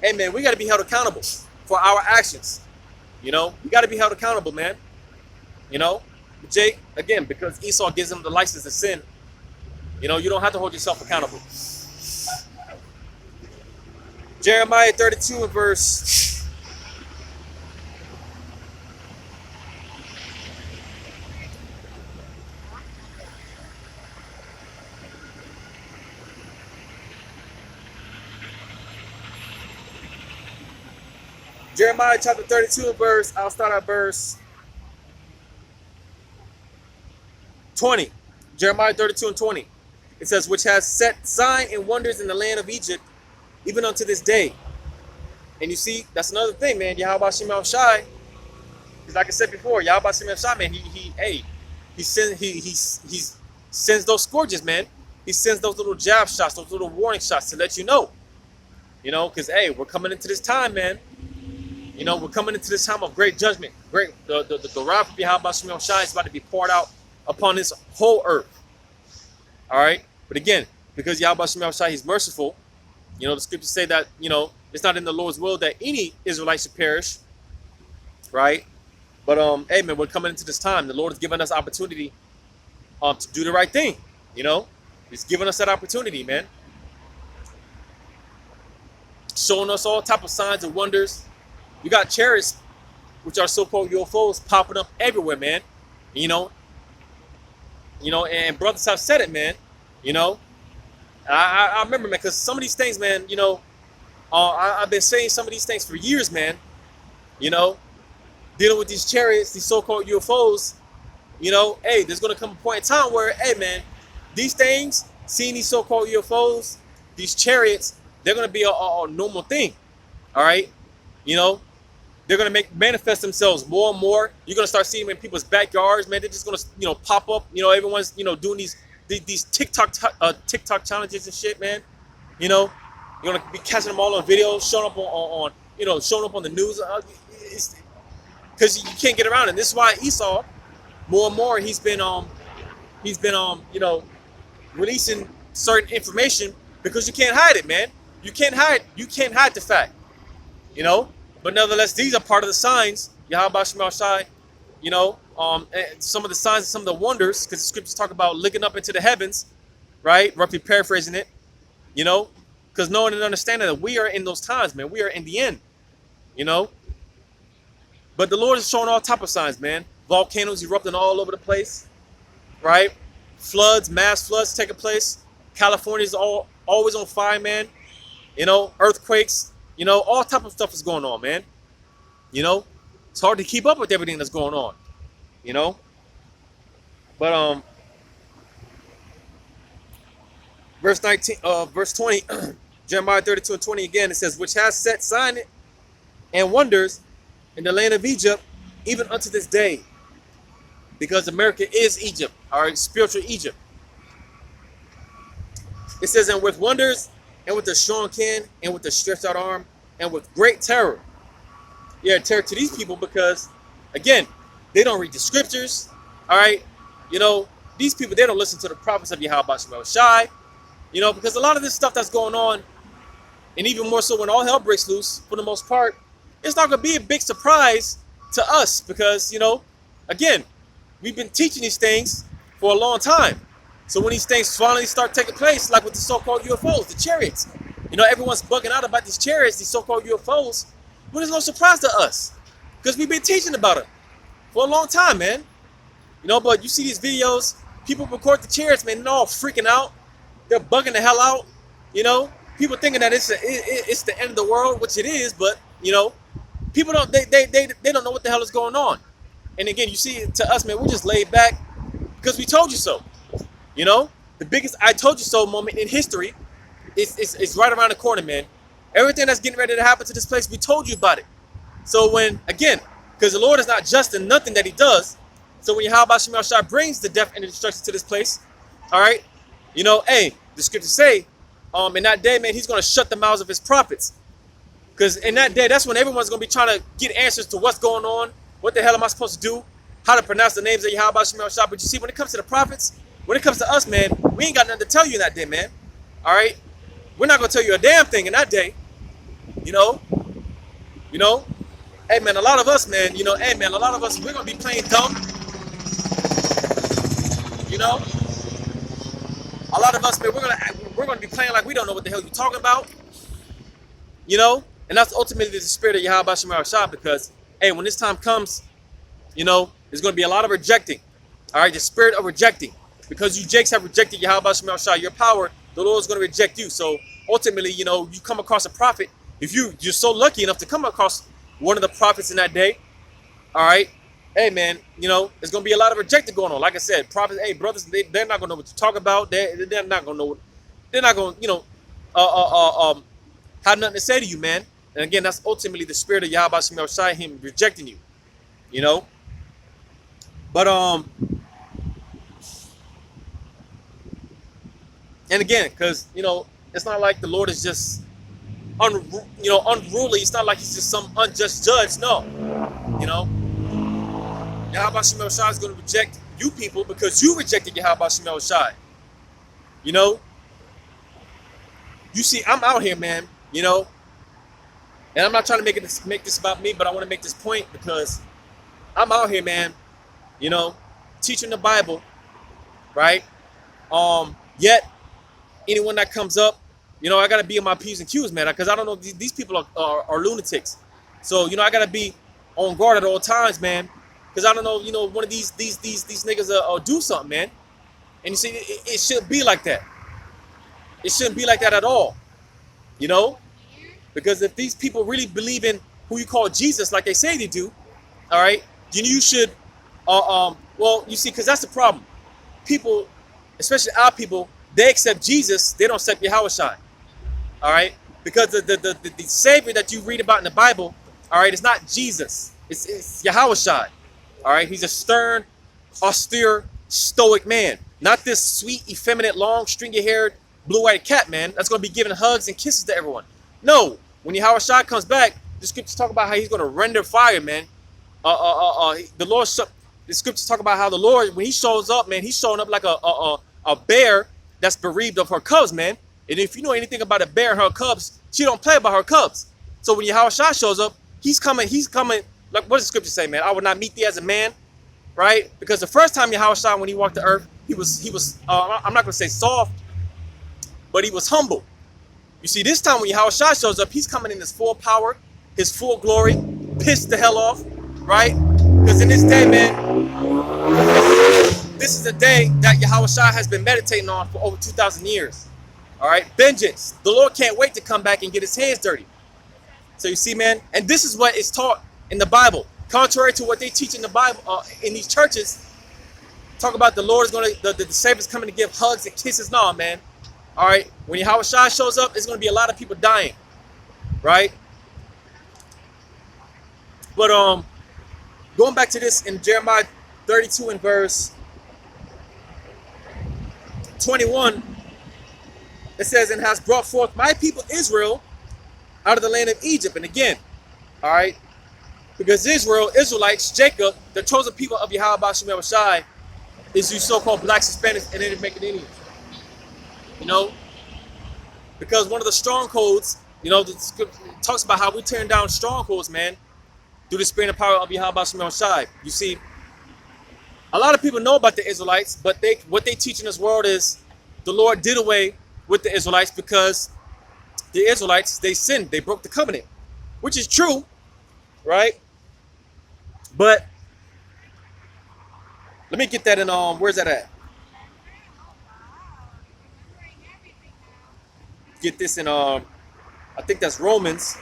hey, man, we got to be held accountable for our actions. We got to be held accountable, man. Jake, again, because Esau gives him the license to sin, you don't have to hold yourself accountable. Jeremiah 32 and verse Jeremiah chapter 32 verse, I'll start at verse 20. Jeremiah 32 and 20. It says, which has set sign and wonders in the land of Egypt, even unto this day. And you see, that's another thing, man. Yahweh Shem Shai, because like I said before, Yahweh Shem Shai, man, he sends those scourges, man. He sends those little jab shots, those little warning shots to let you know. You know, because hey, we're coming into this time, man. You know, we're coming into this time of great judgment. The wrath of Yahweh Shem Shai is about to be poured out upon this whole earth. All right, but again, because Yahweh Shem Shai, he's merciful. You know, the scriptures say that, you know, it's not in the Lord's will that any Israelite should perish, right? But hey, man, we're coming into this time. The Lord has given us opportunity to do the right thing. You know, He's given us that opportunity, man. Showing us all type of signs and wonders. You got chariots, which are so-called UFOs, popping up everywhere, man. You know, and brothers have said it, man. You know, I remember, man, because some of these things, man, you know, I've been saying some of these things for years, man. You know, dealing with these chariots, these so-called UFOs. You know, hey, there's going to come a point in time where, hey, man, these things, seeing these so-called UFOs, these chariots, they're going to be a normal thing. All right. You know, they're going to manifest themselves more and more. You're going to start seeing them in people's backyards, man. They're just going to, you know, pop up. You know, everyone's, you know, doing these TikTok challenges and shit, man. You know, you're going to be catching them all on video, showing up on you know, showing up on the news. Because you can't get around it. This is why Esau, more and more, he's been you know, releasing certain information, because you can't hide it, man. You can't hide the fact, you know. But nevertheless, these are part of the signs, Yahweh Shem Shai, you know, and some of the signs and some of the wonders, because the scriptures talk about looking up into the heavens, right? Roughly paraphrasing it, you know, because knowing and understanding that we are in those times, man. We are in the end, you know. But the Lord is showing all type of signs, man. Volcanoes erupting all over the place, right? Floods, mass floods taking place. California is always on fire, man. You know, earthquakes, you know, all type of stuff is going on, man. You know, it's hard to keep up with everything that's going on, you know. But verse 20, Jeremiah 32 and 20 again, it says, which has set sign and wonders in the land of Egypt, even unto this day. Because America is Egypt, our spiritual Egypt. It says, and with wonders, and with a strong hand, and with a stretched out arm, and with great terror. Yeah, terror to these people, because, again, they don't read the scriptures, all right? You know, these people, they don't listen to the prophets of Yahweh Shem Shai, you know, because a lot of this stuff that's going on, and even more so when all hell breaks loose, for the most part, it's not going to be a big surprise to us, because, you know, again, we've been teaching these things for a long time. So when these things finally start taking place, like with the so-called UFOs, the chariots, you know, everyone's bugging out about these chariots, these so-called UFOs. Well, it's no surprise to us, because we've been teaching about them for a long time, man. You know, but you see these videos, people record the chariots, man, and they're all freaking out. They're bugging the hell out. You know, people thinking that it's the end of the world, which it is, but, you know, people don't, they don't know what the hell is going on. And again, you see, to us, man, we're just laid back because we told you so. You know, the biggest I told you so moment in history is right around the corner, man. Everything that's getting ready to happen to this place, we told you about it. So when, again, because the Lord is not just in nothing that he does. So when Yahweh Shem Shai brings the death and the destruction to this place, all right, you know, hey, the scriptures say, in that day, man, he's going to shut the mouths of his prophets. Because in that day, that's when everyone's going to be trying to get answers to what's going on. What the hell am I supposed to do? How to pronounce the names of Yahweh Shem Shai. But you see, when it comes to the prophets, when it comes to us, man, we ain't got nothing to tell you in that day, man. All right? We're not going to tell you a damn thing in that day. You know? You know? Hey, man, a lot of us, man, you know, hey, man, a lot of us, we're going to be playing dumb. You know? A lot of us, man, we're going to be playing like we don't know what the hell you're talking about. You know? And that's ultimately the spirit of Yahweh Shem Shai, because, hey, when this time comes, you know, there's going to be a lot of rejecting. All right? The spirit of rejecting. Because you Jakes have rejected Yahweh Shem Shai, your power, the Lord is going to reject you. So ultimately, you know, you come across a prophet. If you're so lucky enough to come across one of the prophets in that day, all right, hey man, you know, there's gonna be a lot of rejected going on. Like I said, prophets, hey brothers, they're not gonna know what to talk about. They're not gonna know. They're not gonna, you know, have nothing to say to you, man. And again, that's ultimately the spirit of Yahweh Shem Shai, him rejecting you, you know. But and again, because you know, it's not like the Lord is just unruly. It's not like he's just some unjust judge. No, you know, Yahweh Shem Shai is going to reject you people because you rejected Yahweh Shem Shai. You know, you see, I'm out here, man. You know, and I'm not trying to make this about me, but I want to make this point because I'm out here, man. You know, teaching the Bible, right? Yet anyone that comes up, you know, I gotta be on my P's and Q's, man, because I don't know, these people are lunatics. So, you know, I gotta be on guard at all times, man, because I don't know, you know, one of these niggas will do something, man. And you see, it shouldn't be like that. It shouldn't be like that at all, you know, because if these people really believe in who you call Jesus, like they say they do, all right, then you should, well, you see, because that's the problem. People, especially our people, they accept Jesus, they don't accept Yahweh Shai. All right? Because the Savior that you read about in the Bible, all right, it's not Jesus. It's Yahweh Shai. All right? He's a stern, austere, stoic man. Not this sweet, effeminate, long, stringy-haired, blue-eyed cat, man, that's going to be giving hugs and kisses to everyone. No. When Yahweh Shai comes back, the scriptures talk about how he's going to render fire, man. The scriptures talk about how the Lord, when he shows up, man, he's showing up like a bear that's bereaved of her cubs, man. And if you know anything about a bear and her cubs, she don't play about her cubs. So when Yahweh Shai shows up, he's coming, like, what does the scripture say, man? I will not meet thee as a man, right? Because the first time Yahweh Shai, when he walked the earth, he was I'm not going to say soft, but he was humble. You see, this time when Yahweh Shai shows up, he's coming in his full power, his full glory, pissed the hell off, right? Because in this day, man, this is a day that Yahweh Shai has been meditating on for over 2,000 years. All right, vengeance. The Lord can't wait to come back and get his hands dirty. So you see, man, and this is what is taught in the Bible. Contrary to what they teach in the Bible, in these churches, talk about the Lord is going to, the Savior's coming to give hugs and kisses. No, man. All right, when Yahweh Shai shows up, there's going to be a lot of people dying, right? But going back to this in Jeremiah 32 and verse 21, it says, and has brought forth my people Israel out of the land of Egypt. And again, all right, because Israelites, Jacob, the chosen people of Yahweh Shem Shai, is you so-called blacks, Hispanics, and Native American Indians. You know, because one of the strongholds, you know, the scripture talks about how we turn down strongholds, man, through the spirit and power of Yahweh Shem Shai. You see, a lot of people know about the Israelites, but what they teach in this world is the Lord did away with the Israelites because the Israelites, they sinned, they broke the covenant, which is true, right? But let me get that in where's that at? Get this in I think that's Romans.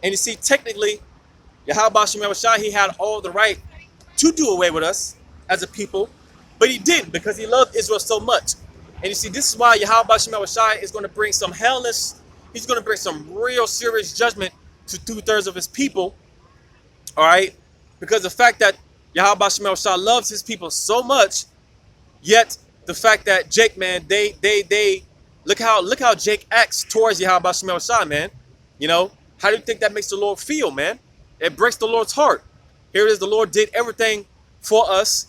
And you see, technically, Yahweh Shem Shai, he had all the right to do away with us as a people, but he didn't because he loved Israel so much. And you see, this is why Yahweh Shem Shai is going to bring some hellish, he's going to bring some real serious judgment to 2/3 of his people, all right? Because the fact that Yahweh Shem Shai loves his people so much, yet the fact that Jake, man, they look how Jake acts towards Yahweh Shem Shai, man. You know, how do you think that makes the Lord feel, man? It breaks the Lord's heart. Here it is, the Lord did everything for us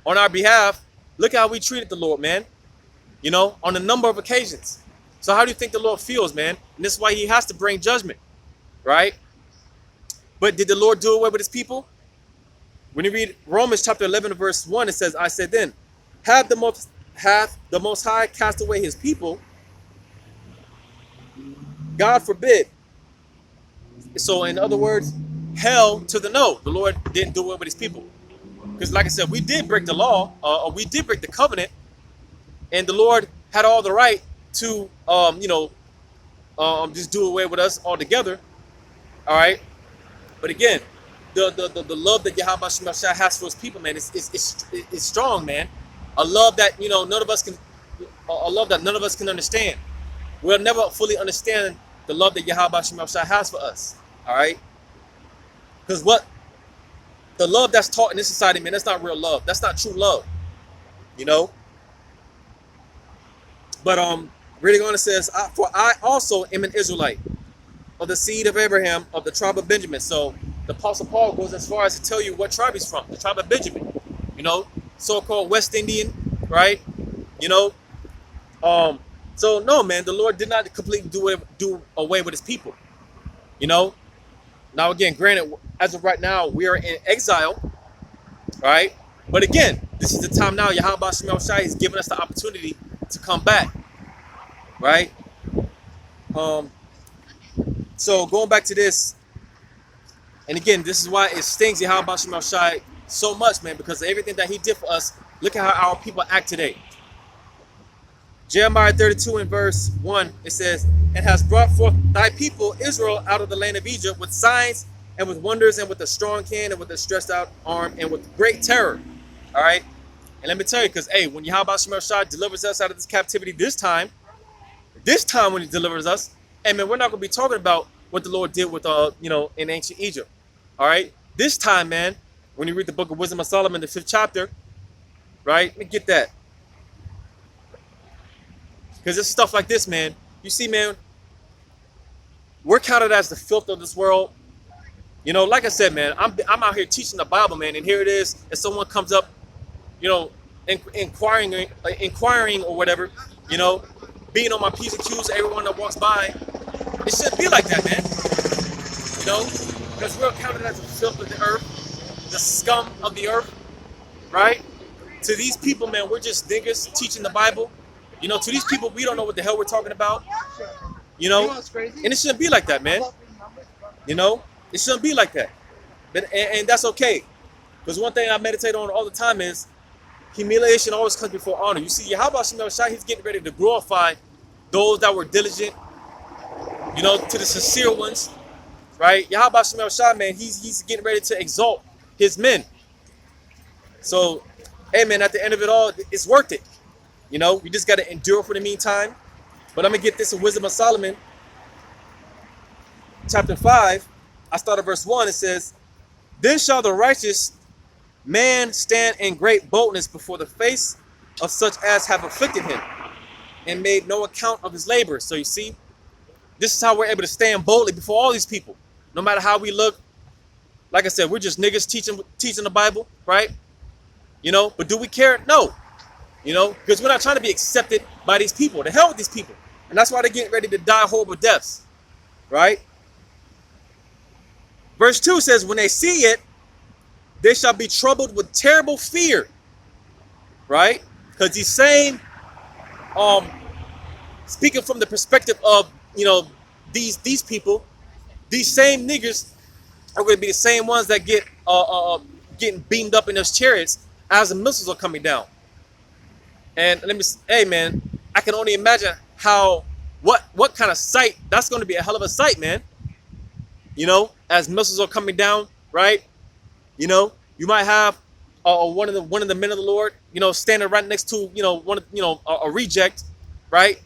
on our behalf. Look how we treated the Lord, man. You know, on a number of occasions. So how do you think the Lord feels, man? And this is why he has to bring judgment, right? But did the Lord do away with his people? When you read Romans chapter 11 verse 1, it says, I said then, hath the Most High cast away his people? God forbid. So in other words, hell to the no. The Lord didn't do away with his people. Because like I said, we did break the law, or we did break the covenant, and the Lord had all the right to, you know, just do away with us altogether. All right. But again, the love that Yahweh Shem Shai has for his people, man, is strong, man. A love that none of us can, a love that none of us can understand. We'll never fully understand the love that Yahweh Shem Shai has for us. All right. Because what the love that's taught in this society, man, that's not real love. That's not true love. But reading on, it says, "For I also am an Israelite, of the seed of Abraham, of the tribe of Benjamin." So the Apostle Paul goes as far as to tell you what tribe he's from, the tribe of Benjamin. So-called West Indian, right? So no, man, the Lord did not completely do away with his people. Now again, granted, as of right now, we are in exile, right? But again, this is the time now. Yahweh Shem Shai is giving us the opportunity to come back, right? So going back to this, and again, this is why it stings Yahweh Shem Shai so much, man, because of everything that he did for us. Look at how our people act today. Jeremiah 32 and verse 1, it says, "And has brought forth thy people Israel out of the land of Egypt with signs and with wonders and with a strong hand and with a stretched out arm and with great terror." All right. And let me tell you, because when Yahweh Shem Shai delivers us out of this captivity this time when he delivers us, man, we're not going to be talking about what the Lord did with in ancient Egypt. All right. This time, man, when you read the book of Wisdom of Solomon, the 5th chapter, right? Let me get that. Because it's stuff like this, man. You see, man, we're counted as the filth of this world. Like I said, man, I'm out here teaching the Bible, man, and here it is, and someone comes up, inquiring or whatever, being on my P's and Q's, everyone that walks by. It shouldn't be like that, man. Because we're counted as the filth of the earth, the scum of the earth, right? To these people, man, we're just niggas teaching the Bible. To these people, we don't know what the hell we're talking about. And it shouldn't be like that, man. It shouldn't be like that. But and that's okay. Because one thing I meditate on all the time is humiliation always comes before honor. You see, Yahweh Shem Shai, he's getting ready to glorify those that were diligent, to the sincere ones, right? Yahweh Shem Shai, man, he's getting ready to exalt his men. So, hey, man, at the end of it all, it's worth it. We just got to endure for the meantime. But I'm going to get this in Wisdom of Solomon, chapter 5. I start at verse 1. It says, "Then shall the righteous man stand in great boldness before the face of such as have afflicted him, and made no account of his labor." So you see, this is how we're able to stand boldly before all these people. No matter how we look. Like I said, we're just niggas teaching the Bible, right? But do we care? No. Because we're not trying to be accepted by these people. The hell with these people. And that's why they're getting ready to die horrible deaths. Right? Verse 2 says, "When they see it, they shall be troubled with terrible fear." Right? Because he's saying, speaking from the perspective of, these people, these same niggas are going to be the same ones that get getting beamed up in those chariots as the missiles are coming down. And hey, man, I can only imagine what kind of sight. That's going to be a hell of a sight, man. As missiles are coming down, right? You might have one of the men of the Lord, standing right next to, a reject, right?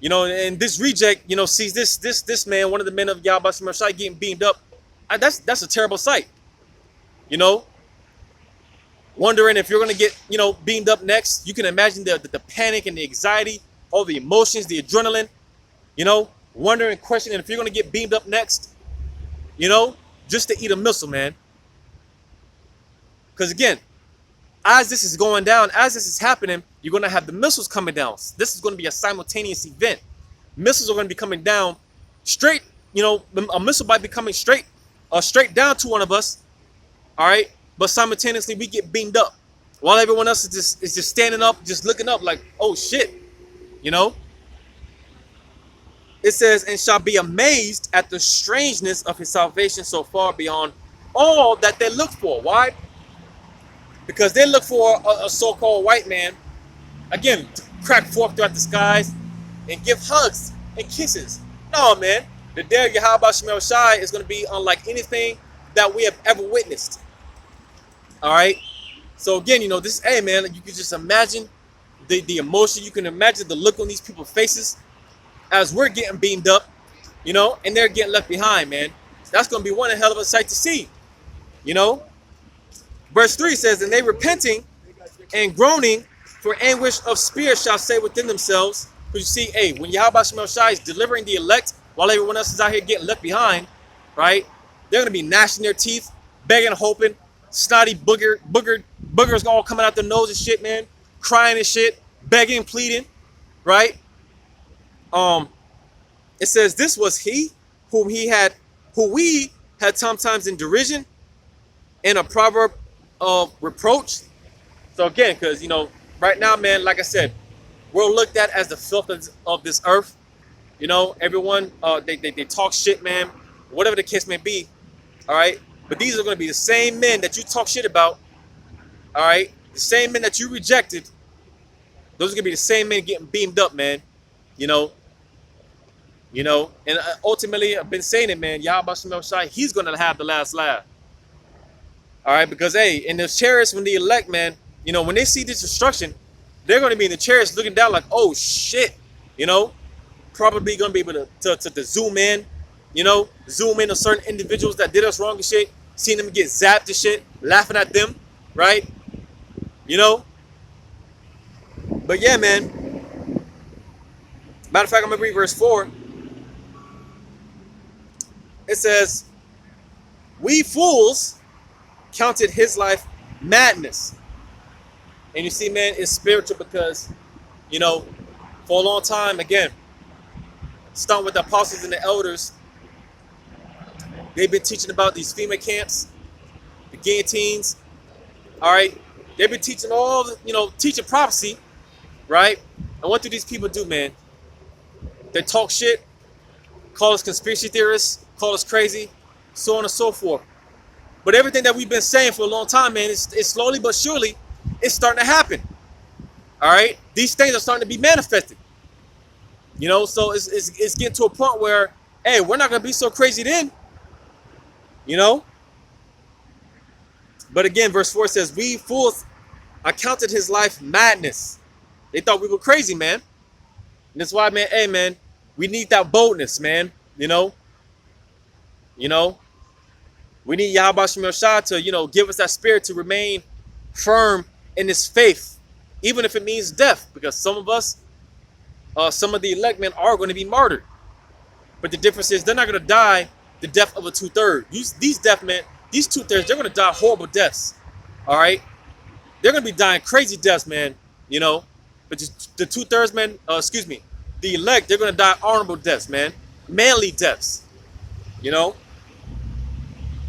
And this reject, sees this man, one of the men of Yahweh Shem Shai, getting beamed up. That's a terrible sight. Wondering if you're going to get, beamed up next. You can imagine the panic and the anxiety, all the emotions, the adrenaline, wondering, questioning if you're going to get beamed up next, just to eat a missile, man. Because again, as this is going down, as this is happening, you're going to have the missiles coming down. This is going to be a simultaneous event. Missiles are going to be coming down straight, a missile might be coming straight down to one of us, all right? But simultaneously, we get beamed up while everyone else is just standing up, just looking up like, oh, shit, It says, "And shall be amazed at the strangeness of his salvation so far beyond all that they look for." Why? Because they look for a so-called white man, again, to crack forth throughout the skies and give hugs and kisses No, man. The day of Yahweh Shemel Shai is going to be unlike anything that we have ever witnessed. All right. So again, this, hey, man, you can just imagine the emotion. You can imagine the look on these people's faces as we're getting beamed up, and they're getting left behind, man. That's going to be one hell of a sight to see, Verse 3 says, and they repenting and groaning for anguish of spirit shall say within themselves. Because you see, hey, when Yahweh Shemel Shai is delivering the elect while everyone else is out here getting left behind, right? They're going to be gnashing their teeth, begging, hoping, snotty boogers all coming out their nose and shit, man. Crying and shit, begging, pleading, right? It says, this was he who we had sometimes in derision and a proverb of reproach. So again, because, right now, man, like I said, we're looked at as the filth of this earth. Everyone, they talk shit, man, whatever the case may be. All right. But these are going to be the same men that you talk shit about. All right. The same men that you rejected. Those are going to be the same men getting beamed up, man. And ultimately, I've been saying it, man. Yahweh Shemel Shai, he's going to have the last laugh. All right. Because, hey, in the chariots, when the elect, man, when they see this destruction, they're going to be in the chariots looking down like, oh, shit, probably going to be able to zoom in, zoom in on certain individuals that did us wrong and shit, seeing them get zapped and shit, laughing at them, right? But yeah, man. Matter of fact, I'm going to read verse 4. It says, we fools counted his life madness. And you see, man, it's spiritual because, for a long time, again, starting with the apostles and the elders, they've been teaching about these FEMA camps, the guillotines, all right? They've been teaching teaching prophecy, right? And what do these people do, man? They talk shit, call us conspiracy theorists, call us crazy, so on and so forth. But everything that we've been saying for a long time, man, it's slowly but surely, it's starting to happen. All right, these things are starting to be manifested. So it's getting to a point where, hey, we're not gonna be so crazy then. But again, verse 4 says, we fools accounted his life madness. They thought we were crazy, man. And that's why, man, hey, man, we need that boldness, man. We need Yahweh Shemel Shai to, give us that spirit to remain firm in this faith, even if it means death, because some of us, some of the elect men are going to be martyred. But the difference is they're not going to die the death of a 2/3. These death men, these 2/3, they're going to die horrible deaths. All right, they're going to be dying crazy deaths, man. But the 2/3 men, the elect, they're going to die honorable deaths, man, manly deaths.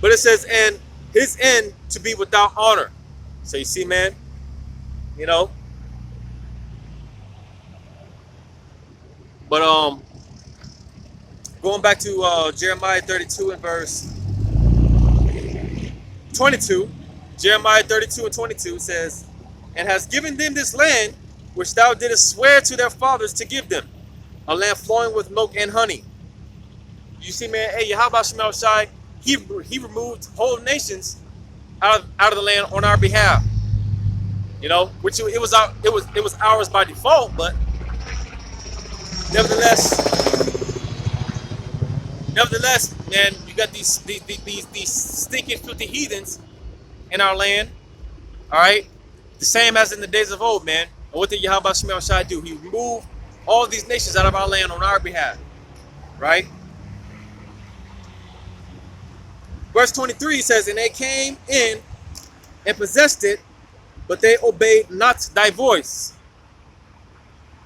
But it says, and his end to be without honor. So you see, man, But going back to Jeremiah 32 and verse 22, Jeremiah 32 and 22 says, and has given them this land which thou didst swear to their fathers to give them, a land flowing with milk and honey. You see, man, hey, Yahweh Shemel Shai, he removed whole nations out of the land on our behalf. Which it was ours by default, but nevertheless, man, you got these stinking, filthy heathens in our land. All right, the same as in the days of old, man. And what did Yahweh Shemel Shai do? He removed all these nations out of our land on our behalf, right? Verse 23 says, and they came in and possessed it, but they obeyed not thy voice,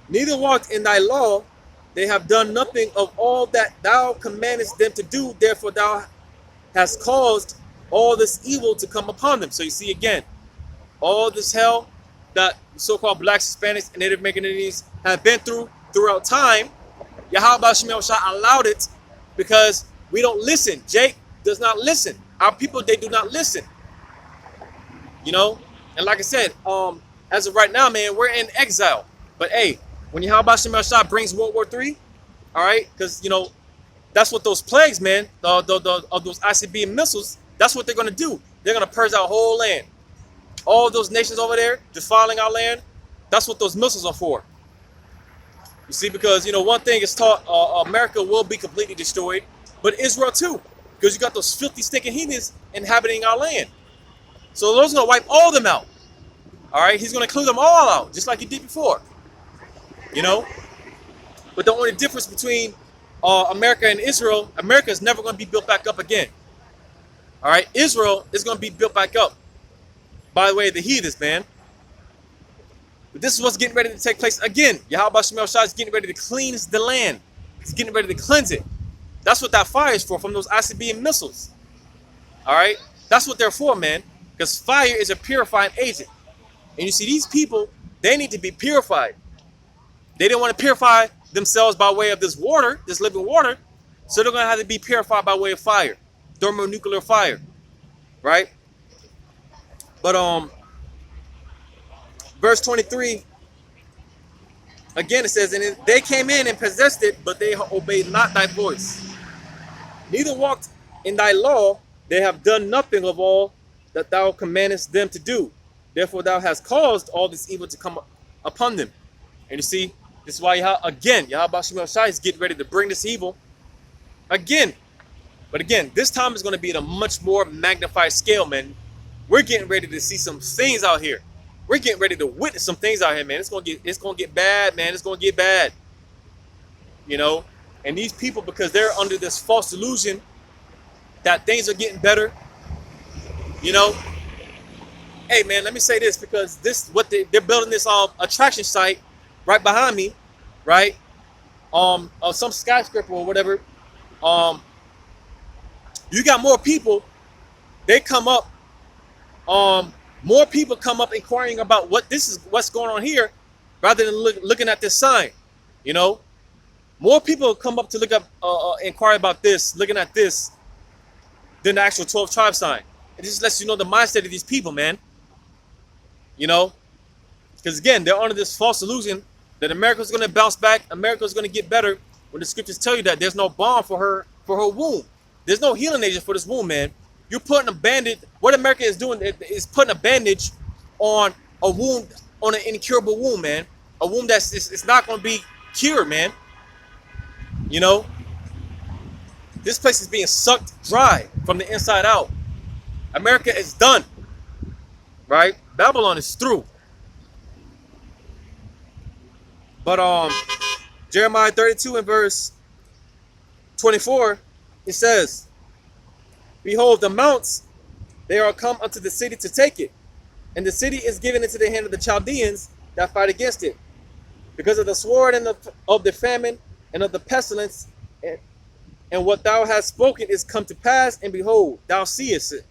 neither walked in thy law. They have done nothing of all that thou commandest them to do. Therefore thou hast caused all this evil to come upon them. So you see, again, all this hell that so-called blacks, Hispanics, and Native American Indians have been throughout time, Yahweh Shemel Shai allowed it because we don't listen. Jake does not listen. Our people, they do not listen. And like I said, as of right now, man, we're in exile. But hey, when Yahweh Shemel Shai brings World War III, all right, because That's what those plagues, man, of those ICBM missiles, that's what they're going to do. They're going to purge our whole land. All those nations over there defiling our land, that's what those missiles are for. You see, because, one thing is taught, America will be completely destroyed, but Israel too, because you got those filthy, stinking heathens inhabiting our land. So the Lord's going to wipe all of them out. All right, he's going to clear them all out, just like he did before. But the only difference between America and Israel, America is never going to be built back up again. All right, Israel is going to be built back up by the way of the heathens, man. But this is what's getting ready to take place again. Yahweh Shemel Shai is getting ready to cleanse the land. He's getting ready to cleanse it. That's what that fire is for, from those ICBM missiles. All right, that's what they're for, man. Because fire is a purifying agent. And you see, these people, they need to be purified. They didn't want to purify themselves by way of this water, this living water. So they're going to have to be purified by way of fire, thermonuclear fire, right? But verse 23, again it says, and they came in and possessed it, but they obeyed not thy voice. Neither walked in thy law. They have done nothing of all that thou commandest them to do. Therefore thou hast caused all this evil to come upon them. And you see, this is why Yahweh Shemel Shai is getting ready to bring this evil again. But again, this time is going to be at a much more magnified scale, man. We're getting ready to see some things out here. We're getting ready to witness some things out here, man. It's gonna get bad, man. It's gonna get bad. And these people, because they're under this false illusion that things are getting better, Hey man, let me say this, because they're building this attraction site right behind me, right? Of some skyscraper or whatever. You got more people. They come up. More people come up inquiring about what's going on here, rather than looking at this sign. More people come up to look up, inquire about this, looking at this, than the actual 12 tribe sign. It just lets you know the mindset of these people, man. Because again, they're under this false illusion that America's going to bounce back, America's going to get better, when the scriptures tell you that there's no balm for her womb. There's no healing agent for this womb, man. You're putting a bandage. What America is doing is putting a bandage on a wound, on an incurable wound, man. A wound it's not going to be cured, man. This place is being sucked dry from the inside out. America is done, right? Babylon is through. But Jeremiah 32 and verse 24, it says, behold, the mounts, they are come unto the city to take it, and the city is given into the hand of the Chaldeans that fight against it, because of the sword and of the famine and of the pestilence, and what thou hast spoken is come to pass, and behold, thou seest it.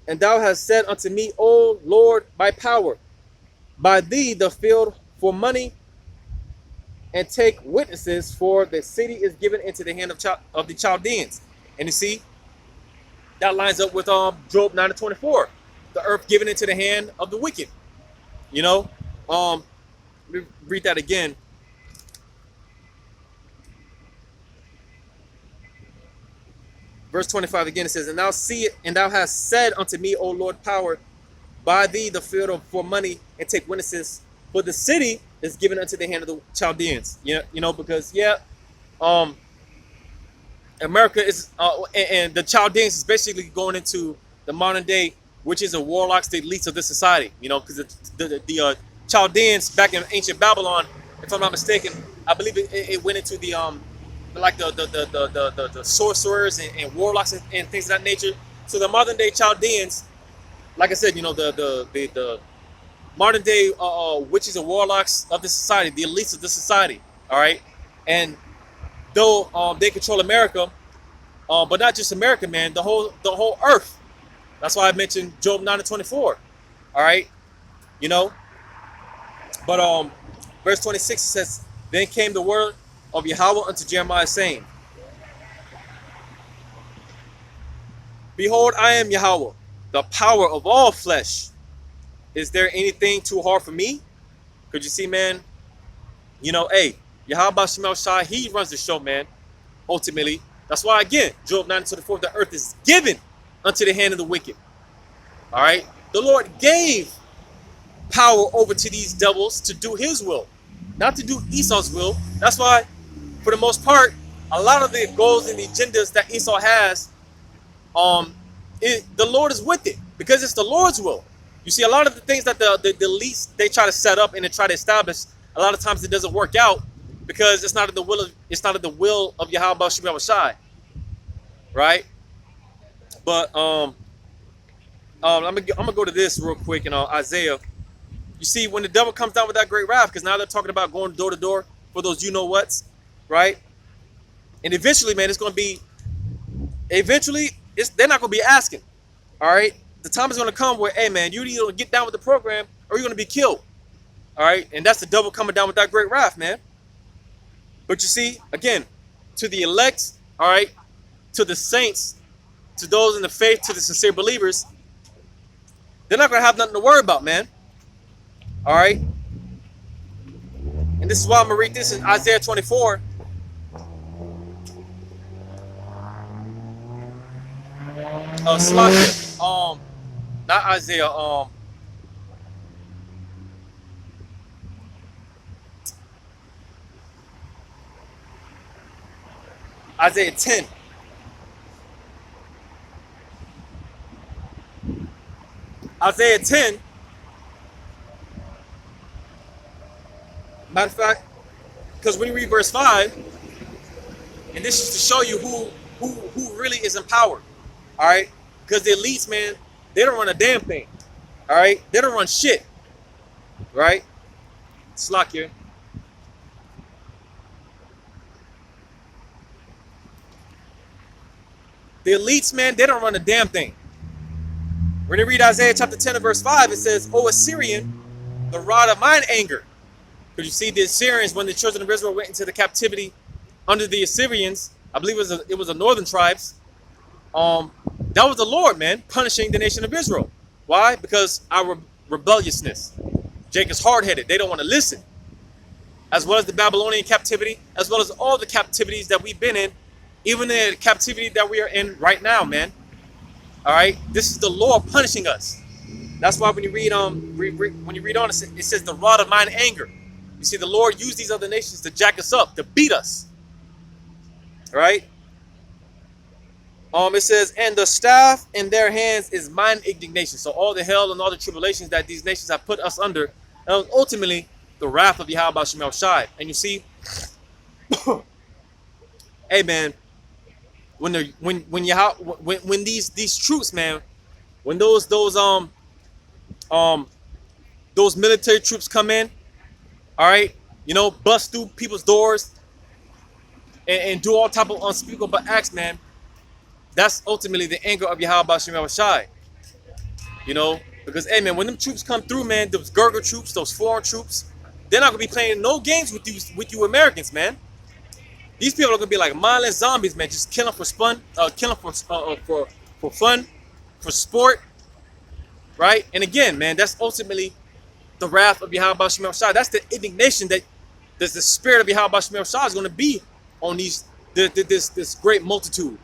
And thou hast said unto me, O Lord, by power, by thee the field for money, and take witnesses, for the city is given into the hand of the Chaldeans. And you see, that lines up with Job 9 and 24, the earth given into the hand of the wicked. Let me read that again. Verse 25 again, it says, and thou see it, and thou hast said unto me, O Lord, power, buy thee the field for money, and take witnesses, for the city is given unto the hand of the Chaldeans. Because America is, and the Chaldeans is basically going into the modern day, which is a warlocks, the elites of this society. Because the Chaldeans back in ancient Babylon, if I'm not mistaken, I believe it went into the sorcerers and warlocks and things of that nature. So the modern day Chaldeans, like I said, the modern day witches and warlocks of the society, the elites of the society. All right, and though they control America, but not just America, man, the whole earth. That's why I mentioned Job 9 and 24. All right, But verse 26 says, then came the word of Yahweh unto Jeremiah, saying, behold, I am Yahweh, the power of all flesh. Is there anything too hard for me? Could you see, man? Hey, Yahweh Shemel Shai, he runs the show, man. ultimately. That's why, again, Job 9:24, the earth is given unto the hand of the wicked. All right? The Lord gave power over to these devils to do his will, not to do Esau's will. That's why, for the most part, a lot of the goals and the agendas that Esau has, the Lord is with it because it's the Lord's will. You see, a lot of the things that the elites they try to set up and they try to establish, a lot of times it doesn't work out because it's not in the will of Yahweh Shem Shai, right? But I'm gonna go to this real quick in Isaiah. You see, when the devil comes down with that great wrath, because now they're talking about going door to door for those you know what's, right? And eventually, man, they're not gonna be asking. All right, the time is gonna come where, hey, man, you either get down with the program or you're gonna be killed. All right, and that's the devil coming down with that great wrath, man. But you see, again, to the elect, all right, to the saints, to those in the faith, to the sincere believers, they're not gonna have nothing to worry about, man. All right, and this is why I'm gonna read this in Isaiah 24. Not Isaiah. Isaiah 10. Isaiah 10. Matter of fact, because when you read verse 5, and this is to show you who really is in power. All right, because the elites, man, they don't run a damn thing. All right, they don't run shit. Right? Slack here. The elites, man, they don't run a damn thing. When you read Isaiah chapter 10 and verse 5, it says, "O Assyrian, the rod of mine anger." Because you see, the Assyrians, when the children of Israel went into the captivity under the Assyrians, I believe it was the northern tribes. That was the Lord, man, punishing the nation of Israel. Why? Because our rebelliousness. Jacob's hard-headed. They don't want to listen. As well as the Babylonian captivity, as well as all the captivities that we've been in, even the captivity that we are in right now, man. All right, this is the Lord punishing us. That's why when you read on, it says the rod of mine anger. You see, the Lord used these other nations to jack us up, to beat us. All right. It says, and the staff in their hands is mine indignation. So all the hell and all the tribulations that these nations have put us under, that was ultimately the wrath of Yahweh Shem Shai. And you see, hey man, when these troops, man, when those military troops come in, all right, bust through people's doors and do all type of unspeakable acts, man. That's ultimately the anger of Yahweh Shem Shai. Because, hey, man, when them troops come through, man, those Gurgur troops, those foreign troops, they're not going to be playing no games with you Americans, man. These people are going to be like mindless zombies, man, just killing for fun, for fun, for sport, right? And again, man, that's ultimately the wrath of Yahweh Shem Shai. That's the indignation that the spirit of Yahweh Shem Shai is going to be on this great multitude.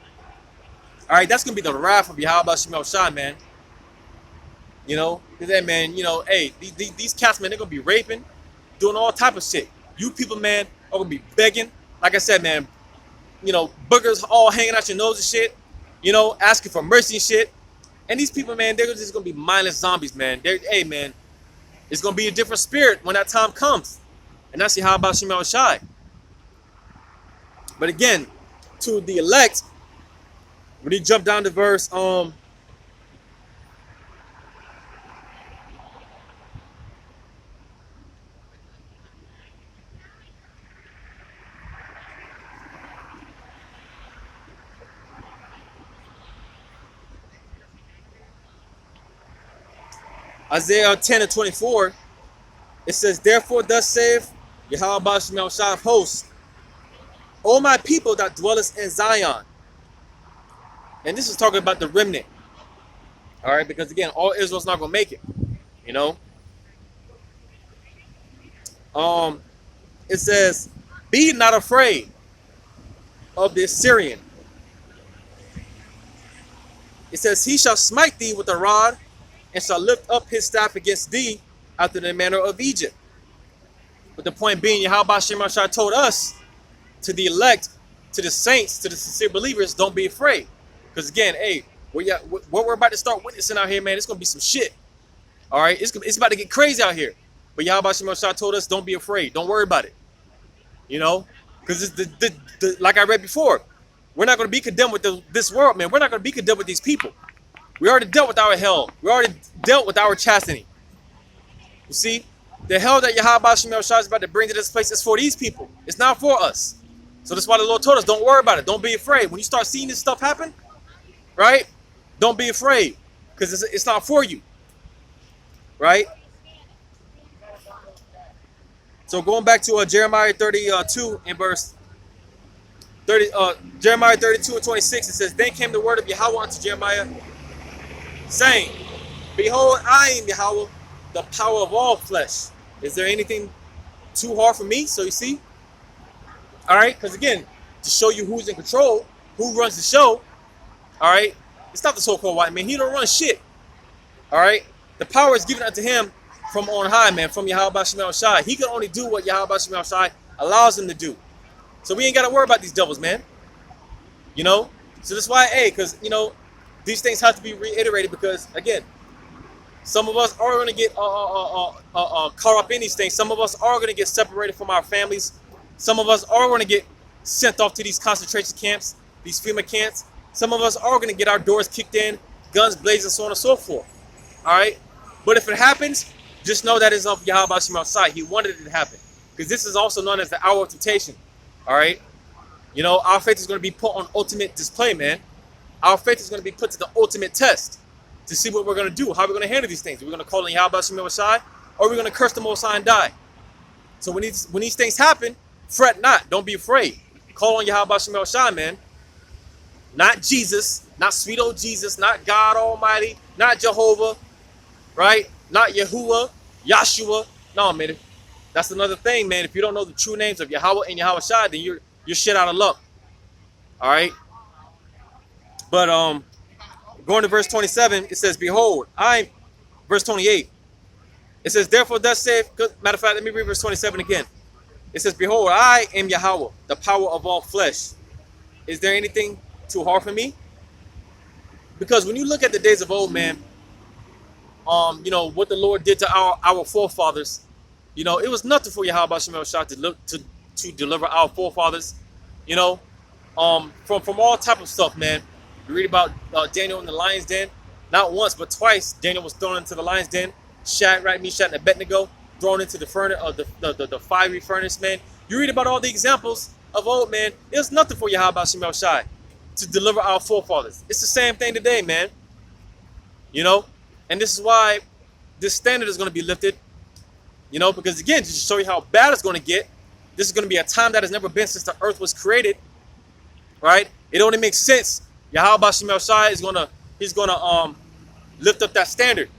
All right, that's gonna be the wrath of Yahweh Shem Shai, man. Cause hey, man, hey, these cats, man, they're gonna be raping, doing all type of shit. You people, man, are gonna be begging. Like I said, man, boogers all hanging out your nose and shit. Asking for mercy and shit. And these people, man, they're just gonna be mindless zombies, man. Hey, man, it's gonna be a different spirit when that time comes, and that's Yahweh Shem Shai. But again, to the elect. When you jump down to verse Isaiah 10 and 24, it says, "Therefore thus saith Yahweh Shem Shai of hosts, O my people that dwellest in Zion." And this is talking about the remnant. All right, because again, all Israel's not gonna make it. It says, "Be not afraid, of the Assyrian. It says, he shall smite thee with a rod, and shall lift up his staff against thee after the manner of Egypt. But the point being, Yahweh Shem Shai told us, to the elect, to the saints, to the sincere believers, don't be afraid. Because again, hey, what we're about to start witnessing out here, man, it's going to be some shit. All right? It's about to get crazy out here. But Yahweh Shem Shai told us, don't be afraid. Don't worry about it. You know? Because like I read before, we're not going to be condemned with this world, man. We're not going to be condemned with these people. We already dealt with our hell. We already dealt with our chastity. You see? The hell that Yahweh Shem Shai is about to bring to this place is for these people. It's not for us. So that's why the Lord told us, don't worry about it. Don't be afraid. When you start seeing this stuff happen, right? Don't be afraid. Because it's not for you. Right? So going back to Jeremiah 32 and verse 30, Jeremiah 32 and 26, it says, then came the word of Yahweh unto Jeremiah, saying, behold, I am Yahweh, the power of all flesh. Is there anything too hard for me? So you see, all right, because again, to show you who's in control, who runs the show, all right, it's not the so-called white man. He don't run shit, all right. The power is given unto him from on high, man, from Yahweh Shem Shai. He can only do what Yahweh Shem Shai allows him to do. So we ain't got to worry about these devils, man. You know, so that's why, hey, because you know, these things have to be reiterated because again, some of us are going to get caught up in these things. Some of us are going to get separated from our families. Some of us are going to get sent off to these concentration camps, these FEMA camps. Some of us are going to get our doors kicked in, guns blazing, so on and so forth. All right? But if it happens, just know that is of Yahweh Shem Shai. He wanted it to happen. Because this is also known as the hour of temptation. All right? You know, our faith is going to be put on ultimate display, man. Our faith is going to be put to the ultimate test to see what we're going to do, how we're going to handle these things. We're going to call on Yahweh Shem Shai, or we're going to curse the Most High and die. So when these things happen, fret not. Don't be afraid. Call on Yahweh Shem Shai, man. Not Jesus, not sweet old Jesus, not God Almighty, not Jehovah, right? Not Yahuwah, Yahshua. No, man. That's another thing, man. If you don't know the true names of Yahweh and Yahweh Shai, then you're shit out of luck. All right? But going to verse 27, it says, behold, verse 28. It says, therefore thus saith, matter of fact, let me read verse 27 again. It says, behold, I am Yahweh, the power of all flesh. Is there anything too hard for me? Because when you look at the days of old, man, you know, what the Lord did to our forefathers, you know, it was nothing for Yahweh Shem Shai to deliver our forefathers, you know, from all type of stuff, man. You read about Daniel in the lion's den. Not once, but twice, Daniel was thrown into the lion's den. Shadrach, Meshach, and Abednego thrown into the furnace, the fiery furnace, man. You read about all the examples of old, man. It was nothing for Yahweh Shem Shai to deliver our forefathers. It's the same thing today, man. You know, and this is why this standard is going to be lifted. You know, because again, just to show you how bad it's going to get, this is going to be a time that has never been since the earth was created. Right? It only makes sense. Yahweh Shem Shai is he's gonna lift up that standard.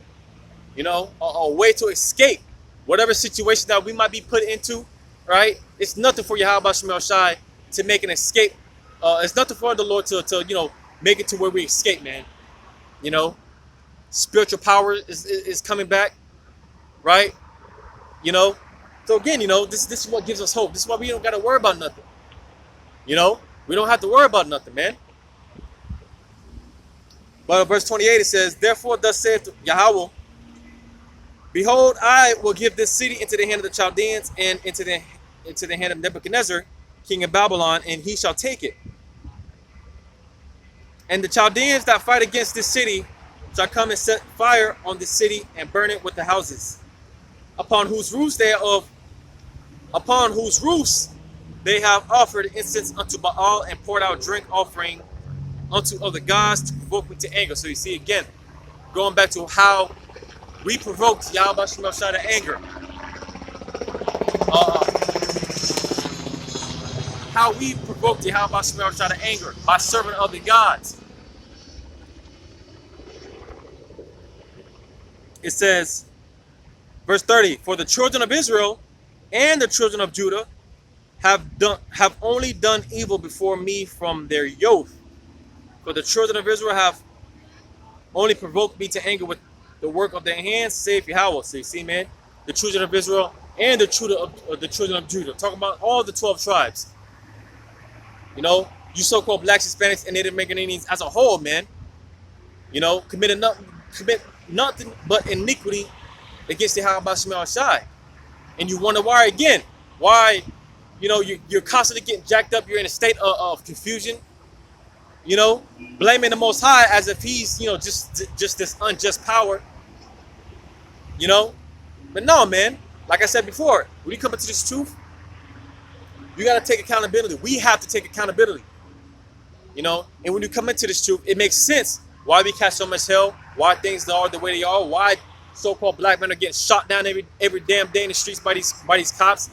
You know, a way to escape whatever situation that we might be put into. Right? It's nothing for Yahweh Shem Shai to make an escape. It's nothing for the Lord to you know, make it to where we escape, man. You know, spiritual power is coming back. Right? You know, so again, you know, this is what gives us hope. This is why we don't got to worry about nothing. You know, we don't have to worry about nothing, man. But in verse 28, it says, therefore thus saith Yahweh, behold, I will give this city into the hand of the Chaldeans and into the hand of Nebuchadnezzar, king of Babylon, and he shall take it. And the Chaldeans that fight against this city shall come and set fire on this city and burn it with the houses, upon whose roofs they have offered incense unto Baal and poured out drink offering unto other gods to provoke me to anger. So you see again, going back to how we provoked Yahweh Shem Shai to anger. How we provoked Yahweh Shem Shai to anger by serving other gods. It says, verse 30, for the children of Israel and the children of Judah have only done evil before me from their youth. For the children of Israel have only provoked me to anger with the work of their hands, saith Yahweh. So you see, man, the children of Israel and the children of Judah. Talking about all the 12 tribes. You know, you so-called blacks, Hispanics, and Native American Indians as a whole, man. You know, commit nothing but iniquity against the Yahweh Shema Shai. And you wonder why again. Why, you know, you're constantly getting jacked up. You're in a state of confusion. You know, blaming the Most High as if he's, you know, just this unjust power. You know, but no, man. Like I said before, when you come into this truth, you got to take accountability. We have to take accountability. You know, and when you come into this truth, it makes sense why we catch so much hell, why things are the way they are, why so-called black men are getting shot down every damn day in the streets by these cops.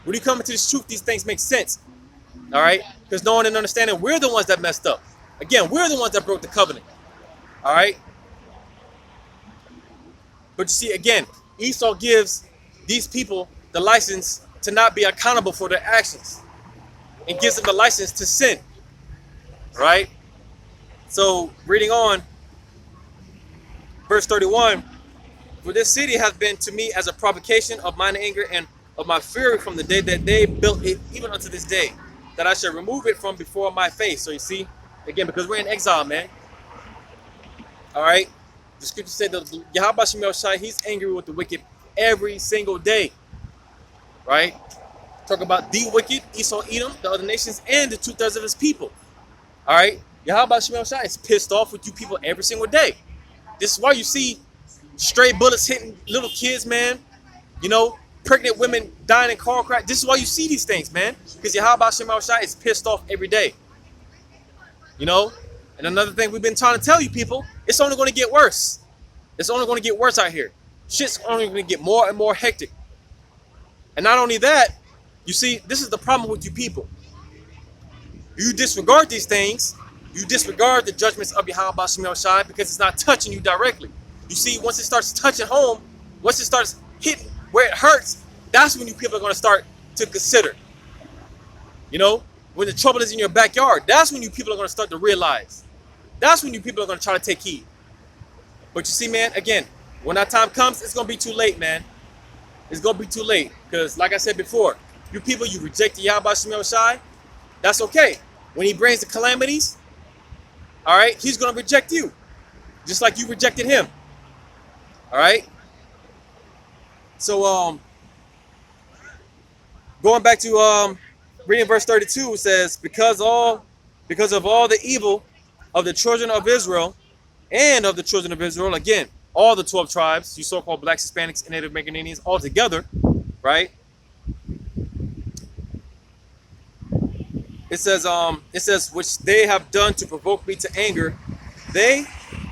When you come into this truth, these things make sense. All right? Because knowing and understanding we're the ones that messed up. Again, we're the ones that broke the covenant. All right? But you see, again, Esau gives these people the license to not be accountable for their actions and gives them the license to sin. Right? So, reading on, verse 31, for this city hath been to me as a provocation of mine anger and of my fury from the day that they built it, even unto this day, that I shall remove it from before my face. So you see, again, because we're in exile, man. All right? The scriptures say that Yahweh Shema Shai, he's angry with the wicked every single day. Right? Talk about the wicked, Esau, Edom, the other nations, and the 2/3 of his people. All right? Yahweh Shema Shai is pissed off with you people every single day. This is why you see stray bullets hitting little kids, man. You know, pregnant women dying in car crash. This is why you see these things, man. Because Yahweh Shema Shai is pissed off every day. You know? And another thing we've been trying to tell you people, it's only going to get worse. It's only going to get worse out here. Shit's only going to get more and more hectic. And not only that, you see, this is the problem with you people. You disregard these things. You disregard the judgments of Yahweh Shema Shai because it's not touching you directly. You see, once it starts touching home, once it starts hitting where it hurts, that's when you people are going to start to consider. You know, when the trouble is in your backyard, that's when you people are going to start to realize. That's when you people are going to try to take heed. But you see, man, again, when that time comes, it's going to be too late, man. It's going to be too late. Because like I said before, you people, you reject the Yahweh Shema Shai, that's okay. When he brings the calamities, all right, he's going to reject you. Just like you rejected him. All right. So, going back to reading verse 32, it says, because of all the evil of the children of Israel and of the children of Israel, again, all the 12 tribes, you so-called blacks, Hispanics, and Native American Indians, all together, right? It says, which they have done to provoke me to anger, they,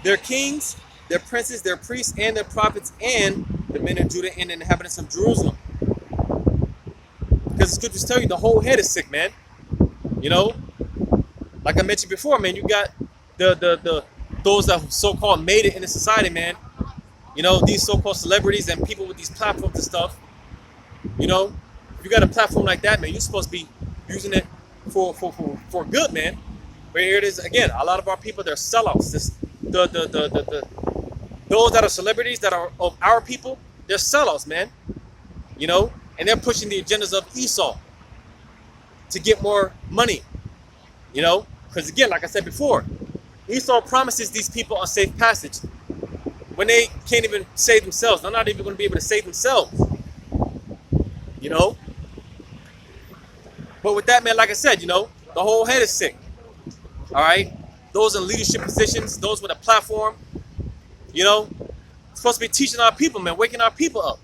their kings, their princes, their priests, and their prophets, and the men of Judah and the inhabitants of Jerusalem. Because the scriptures tell you the whole head is sick, man. You know, like I mentioned before, man, you got those that so-called made it in the society, man. You know, these so-called celebrities and people with these platforms and stuff. You know, if you got a platform like that, man, you're supposed to be using it for good, man. But here it is again. A lot of our people, they're sellouts. Those that are celebrities that are of our people, they're sellouts, man. You know, and they're pushing the agendas of Esau to get more money. You know, because again, like I said before, Esau promises these people a safe passage when they can't even save themselves. They're not even going to be able to save themselves. You know. But with that, man, like I said, you know, the whole head is sick. All right, those in leadership positions, those with a platform, you know, supposed to be teaching our people, man, waking our people up.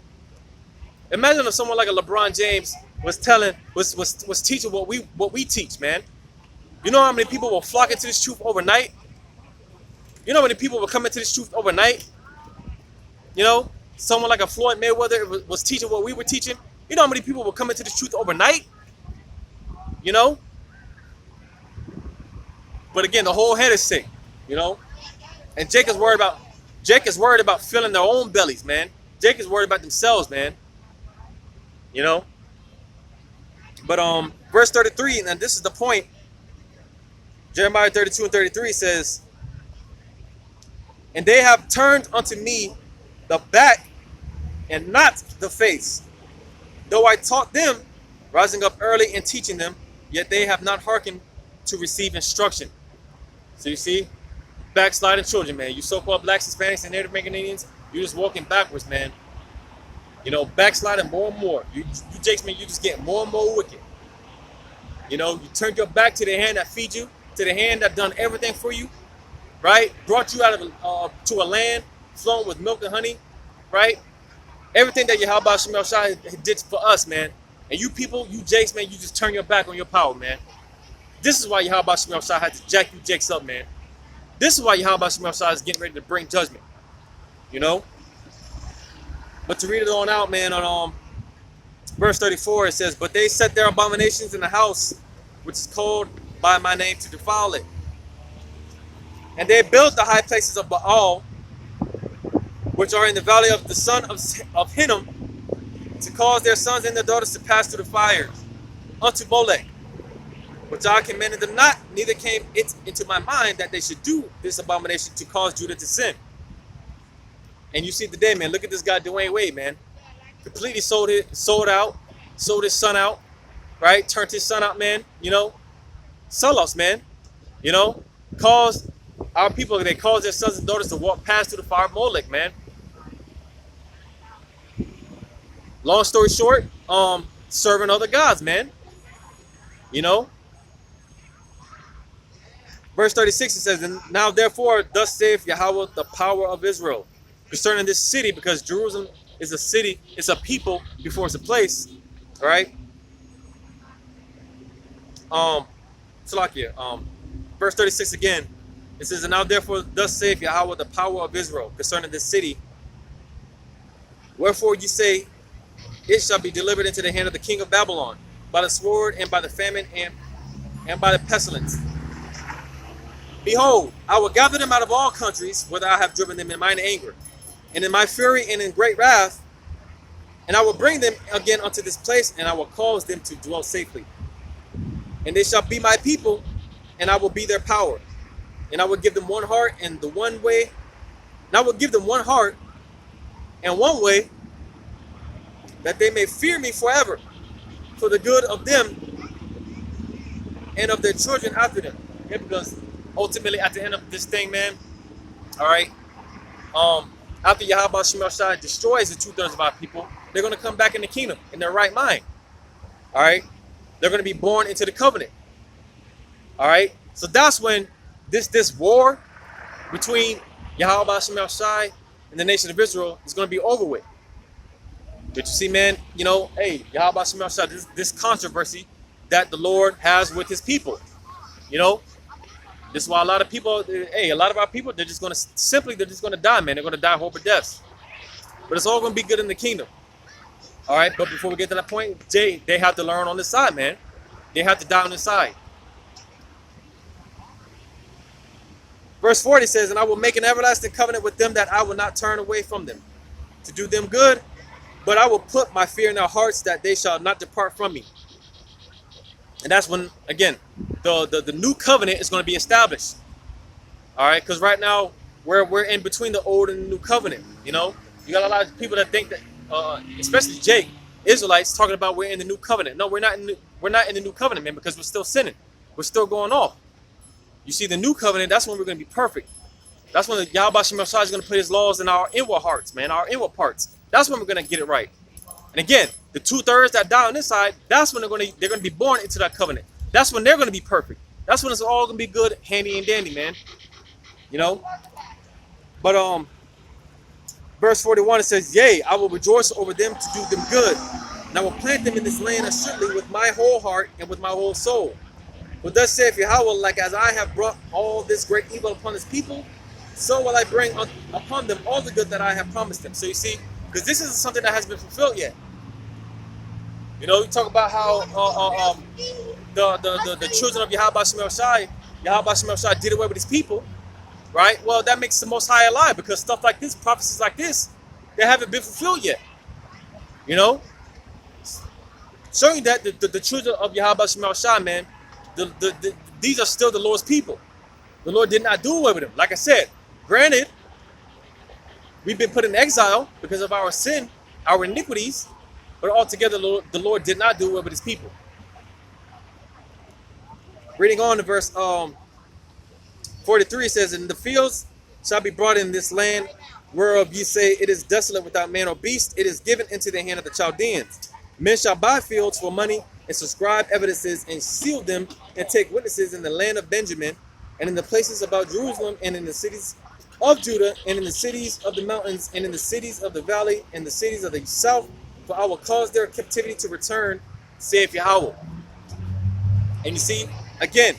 Imagine if someone like a LeBron James was teaching what we teach, man. You know how many people will flock into this truth overnight? You know how many people will come into this truth overnight? You know, someone like a Floyd Mayweather was teaching what we were teaching. You know how many people will come into this truth overnight? You know? But again, the whole head is sick, you know? And Jake is worried about filling their own bellies, man. Jake is worried about themselves, man. You know? But verse 33, and this is the point. Jeremiah 32 and 33 says, and they have turned unto me the back and not the face. Though I taught them, rising up early and teaching them, yet they have not hearkened to receive instruction. So you see, backsliding children, man. You so-called blacks, Hispanics, and Native American Indians, you're just walking backwards, man. You know, backsliding more and more. You Jakes, man, you just get more and more wicked. You know, you turned your back to the hand that feeds you, to the hand that done everything for you, right? Brought you out of to a land flowing with milk and honey, right? Everything that Yahweh Shemel Shai did for us, man. And you people, you Jakes, man, you just turn your back on your power, man. This is why Yahweh Shemel Shai had to jack you Jakes up, man. This is why Yahweh Shemel Shai is getting ready to bring judgment. You know? But to read it on out, man, on verse 34, it says, but they set their abominations in the house, which is called by my name, to defile it. And they built the high places of Baal, which are in the valley of the son of Hinnom, to cause their sons and their daughters to pass through the fires, unto Molech, which I commanded them not, neither came it into my mind that they should do this abomination to cause Judah to sin. And you see today, man, look at this guy Dwayne Wade, man. Completely sold his son out, right? Turned his son out, man, you know. Sellouts, man. You know, caused our people, they caused their sons and daughters to walk past through the fire of Molech, man. Long story short, serving other gods, man. You know. Verse 36, it says, and now therefore, thus saith Yahweh, the power of Israel, concerning this city, because Jerusalem is a city, it's a people before it's a place. All right. Verse 36 again, it says, and now therefore, thus saith Yahweh, the power of Israel, concerning this city. Wherefore you say, it shall be delivered into the hand of the king of Babylon, by the sword and by the famine and by the pestilence. Behold, I will gather them out of all countries, whither I have driven them in mine anger, and in my fury and in great wrath, and I will bring them again unto this place, and I will cause them to dwell safely. And they shall be my people, and I will be their power. And I will give them one heart and the one way. And I will give them one heart and one way, that they may fear me forever, for the good of them and of their children after them. Yeah, because ultimately at the end of this thing, man, all right, after Yahweh Shemel Shai destroys the 2/3 of our people, they're going to come back in the kingdom in their right mind. All right, they're going to be born into the covenant. All right, so that's when this war between Yahweh Shemel Shai and the nation of Israel is going to be over with. But you see, man, you know, hey, Yahweh Shemel Shai, this controversy that the Lord has with his people, you know. This is why a lot of people, hey, a lot of our people, they're just going to die, man. They're going to die horrible deaths. But it's all going to be good in the kingdom. All right, but before we get to that point, they have to learn on this side, man. They have to die on this side. Verse 40 says, and I will make an everlasting covenant with them, that I will not turn away from them, to do them good, but I will put my fear in their hearts, that they shall not depart from me. And that's when, again, the new covenant is going to be established. All right, because right now we're in between the old and the new covenant. You know, you got a lot of people that think that, especially Jake, Israelites, talking about we're in the new covenant. No, we're not in the new covenant, man, because we're still sinning. We're still going off. You see, the new covenant, that's when we're going to be perfect. That's when the Yahweh Shemel Shai is going to put his laws in our inward hearts, man, our inward parts. That's when we're going to get it right. And again, the 2/3 that die on this side, that's when they're going to be born into that covenant. That's when they're going to be perfect. That's when it's all going to be good, handy and dandy, man. You know? But verse 41, it says, yea, I will rejoice over them to do them good. And I will plant them in this land assuredly with my whole heart and with my whole soul. But thus saith Yahweh, like as I have brought all this great evil upon this people, so will I bring upon them all the good that I have promised them. So you see, because this isn't something that has been fulfilled yet. You know, you talk about how the children of Yahweh Shemel Shai did away with his people, right? Well, that makes the Most High a lie, because stuff like this, prophecies like this, they haven't been fulfilled yet. You know, showing that the children of Yahweh Shema Shah, man, these are still the Lord's people. The Lord did not do away with them. Like I said, granted, we've been put in exile because of our sin, our iniquities, but altogether the Lord did not do away with his people. Reading on to verse 43, it says, "And the fields shall be brought in this land, whereof ye say it is desolate without man or beast. It is given into the hand of the Chaldeans. Men shall buy fields for money, and subscribe evidences, and seal them, and take witnesses in the land of Benjamin, and in the places about Jerusalem, and in the cities of Judah, and in the cities of the mountains, and in the cities of the valley, and the cities of the south. For I will cause their captivity to return, saith Yahweh." And you see, again,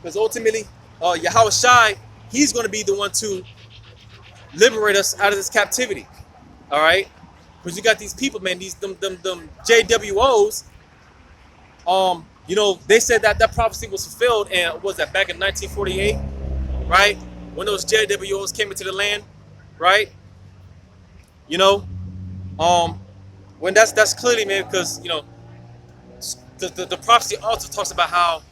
because ultimately, Yahweh Shai, he's going to be the one to liberate us out of this captivity. All right? Because you got these people, man, them JWOs, you know, they said that prophecy was fulfilled, and was that back in 1948, right? When those JWOs came into the land, right? You know, when that's clearly, man, because, you know, the prophecy also talks about how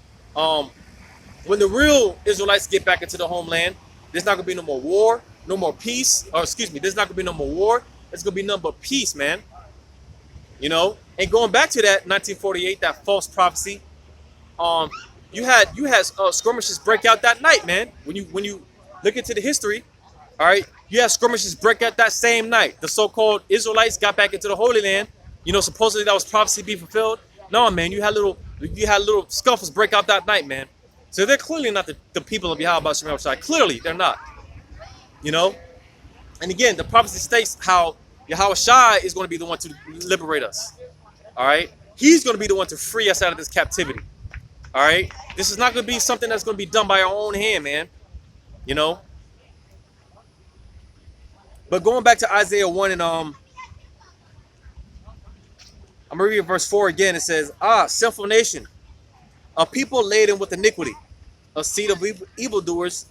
when the real Israelites get back into the homeland, there's not going to be no more war, no more peace, or excuse me, there's not going to be no more war. There's going to be nothing but peace, man. You know, and going back to that 1948, that false prophecy, you had skirmishes break out that night, man. When you look into the history, all right, you had skirmishes break out that same night. The so-called Israelites got back into the Holy Land. You know, supposedly that was prophecy be fulfilled. No, man, you had little scuffles break out that night, man. So they're clearly not the people of Yahweh Shema Shai. Clearly, they're not. You know, and again, the prophecy states how Yahweh Shai is going to be the one to liberate us. All right, he's going to be the one to free us out of this captivity. All right, this is not going to be something that's going to be done by our own hand, man. You know. But going back to Isaiah 1 and I'm gonna read verse 4 again. It says, "Ah, sinful nation, a people laden with iniquity, a seed of evildoers,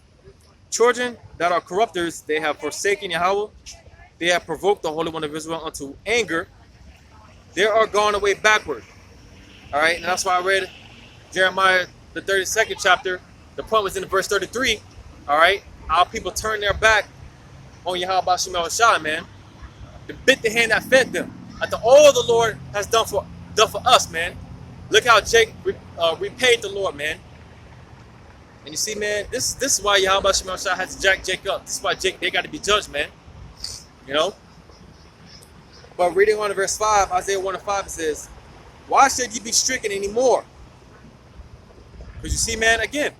children that are corrupters, they have forsaken Yahweh, they have provoked the Holy One of Israel unto anger, they are gone away backward." All right, and that's why I read Jeremiah, the 32nd chapter. The point was in verse 33. All right, our people turn their back on Yahweh Shema Shai, man. They bit the hand that fed them. After all the Lord has done for us, man. Look how Jake repaid the Lord, man. And you see, man, this is why Yahweh Shema Shai has to jack Jake up. This is why they got to be judged, man. You know? But reading on to verse 5, Isaiah 1 and 5, it says, "Why should ye be stricken anymore?" Because you see, man, again,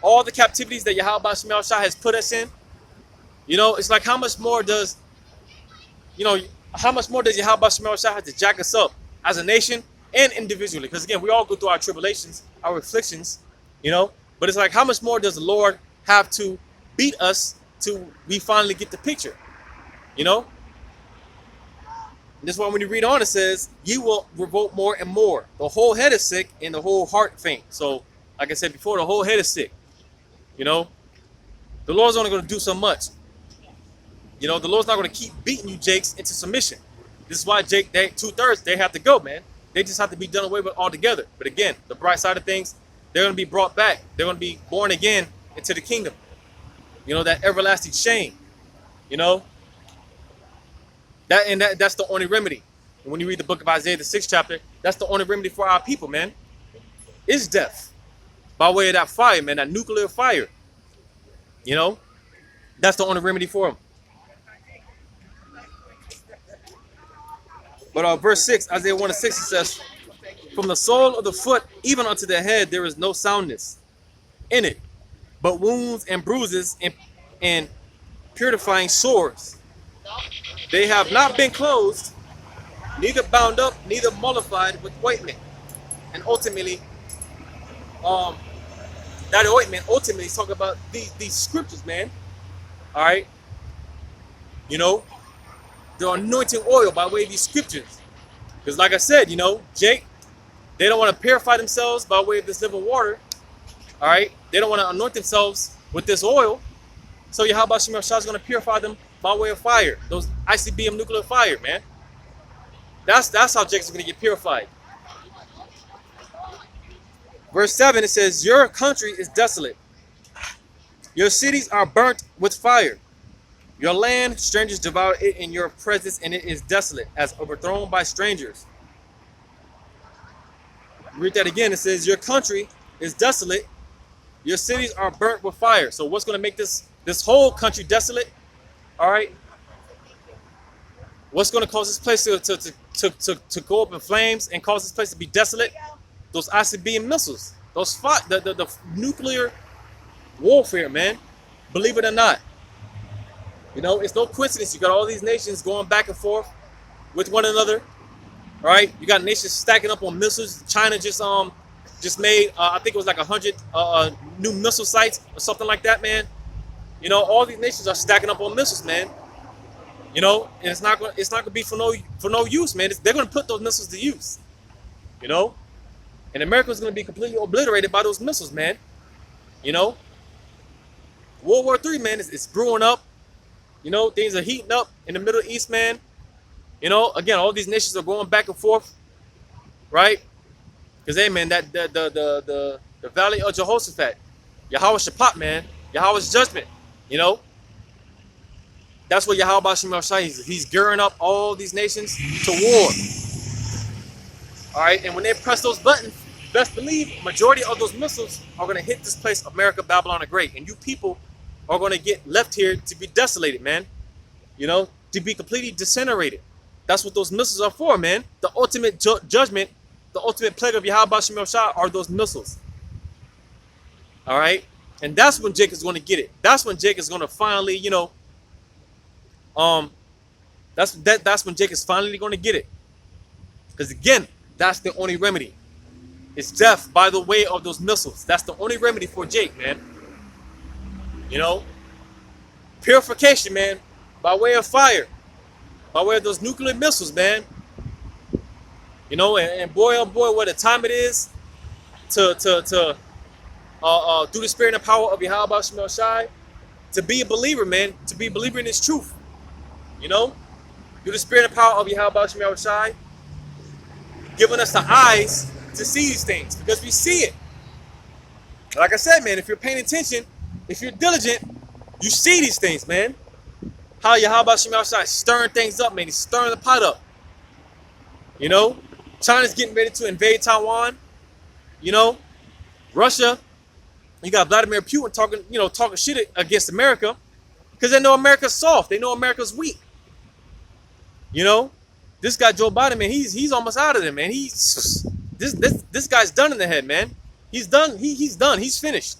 all the captivities that Yahweh Shema Shai has put us in, you know, it's like how much more does Yahweh Shema Shai have to jack us up as a nation and individually? Because again, we all go through our tribulations, our afflictions, you know. But it's like, how much more does the Lord have to beat us till we finally get the picture? You know? And this is why when you read on, it says, "Ye will revolt more and more. The whole head is sick and the whole heart faint." So, like I said before, the whole head is sick. You know? The Lord's only going to do so much. You know, the Lord's not going to keep beating you, Jakes, into submission. This is why Jake, 2/3, they have to go, man. They just have to be done away with altogether. But again, the bright side of things, they're going to be brought back. They're going to be born again into the kingdom. You know, that everlasting shame. You know, that's the only remedy. And when you read the book of Isaiah, the 6th chapter, that's the only remedy for our people, man. Is death by way of that fire, man, that nuclear fire. You know, that's the only remedy for them. But verse 6, Isaiah 1 and 6, it says, "From the sole of the foot even unto the head there is no soundness in it, but wounds and bruises and purifying sores. They have not been closed, neither bound up, neither mollified with ointment." And ultimately, that ointment ultimately is talking about these scriptures, man. All right, you know, the anointing oil by way of these scriptures. Because like I said, you know, Jake, they don't want to purify themselves by way of this living water. All right, they don't want to anoint themselves with this oil. So Yahweh Shema Shai is going to purify them by way of fire, those ICBM nuclear fire, man. That's how Jake's going to get purified. Verse 7, it says, your country is desolate. Your cities are burnt with fire. Your land, strangers devour it in your presence, and it is desolate, as overthrown by strangers. Read that again. It says, your country is desolate. Your cities are burnt with fire. So what's going to make this whole country desolate? All right. What's going to cause this place to go up in flames and cause this place to be desolate? Those ICBM missiles. The nuclear warfare, man. Believe it or not. You know, it's no coincidence. You got all these nations going back and forth with one another. All right. You got nations stacking up on missiles. China just made, I think it was like 100 new missile sites or something like that, man. You know, all these nations are stacking up on missiles, man. You know, and it's not gonna be for no use, man. They're gonna put those missiles to use. You know, and America's gonna be completely obliterated by those missiles, man. You know, World War III, man, it's brewing up. You know, things are heating up in the Middle East, man. You know, again, all these nations are going back and forth, right? Because hey, man, that the Valley of Jehoshaphat, Yahweh Shaphat, man, Yahweh's judgment. You know, that's what Yahweh Bashim Shai is. He's gearing up all these nations to war. All right, and when they press those buttons, best believe majority of those missiles are going to hit this place, America, Babylon the Great, and you people are going to get left here to be desolated, man. You know, to be completely disintegrated. That's what those missiles are for, man. The ultimate judgment, the ultimate plague of Yahweh Bashim Shai are those missiles. All right, and that's when Jacob's going to get it. That's when Jacob's going to finally, you know, that's when Jacob's finally going to get it. Because again, that's the only remedy. It's death by the way of those missiles. That's the only remedy for Jake, man. You know, purification, man, by way of fire, by way of those nuclear missiles, man. You know, and boy, oh boy, what a time it is to through the spirit and power of Yahweh Bashim Shai, to be a believer, man, to be a believer in this truth. You know, through the spirit and power of Yahweh Bashim Shai, giving us the eyes to see these things, because we see it. Like I said, man, if you're paying attention, if you're diligent, you see these things, man. How Yahweh Bashim Shai stirring things up, man. He's stirring the pot up. You know, China's getting ready to invade Taiwan. You know, Russia, you got Vladimir Putin talking shit against America, because they know America's soft. They know America's weak. You know, this guy Joe Biden, man, he's almost out of there, man. This guy's done in the head, man. He's done. He's done. He's finished.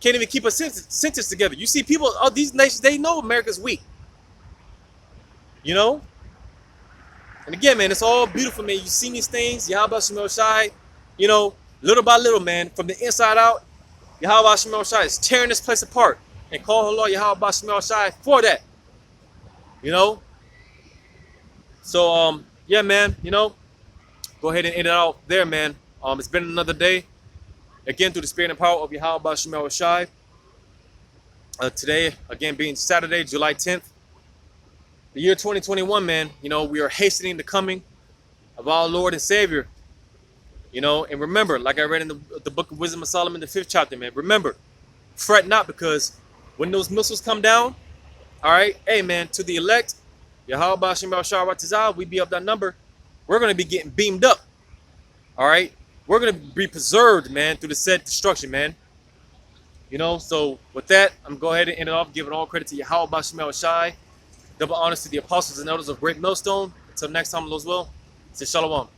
Can't even keep a sentence together. You see people, all these nations, they know America's weak. You know? And again, man, it's all beautiful, man. You see these things, Yahweh Shemel Shai, you know, little by little, man, from the inside out, Yahweh Shemel Shai is tearing this place apart. And call her Lord Yahweh Shemel Shai for that. You know? So, yeah, man, you know, go ahead and end it out there, man. It's been another day. Again, through the spirit and power of Yahweh Bashim Shai. Today, again, being Saturday, July 10th, the year 2021, man. You know, we are hastening the coming of our Lord and Savior. You know, and remember, like I read in the book of Wisdom of Solomon, the 5th chapter, man. Remember, fret not, because when those missiles come down, all right, hey, man, to the elect, Yahweh Bashim Shai, we be up that number. We're going to be getting beamed up. All right. We're going to be preserved, man, through the said destruction, man. You know, so with that, I'm going to go ahead and end it off, giving all credit to Yahweh Bashim Shai. Double honors to the apostles and elders of Great Millstone. Until next time, Lord's will, say shalom.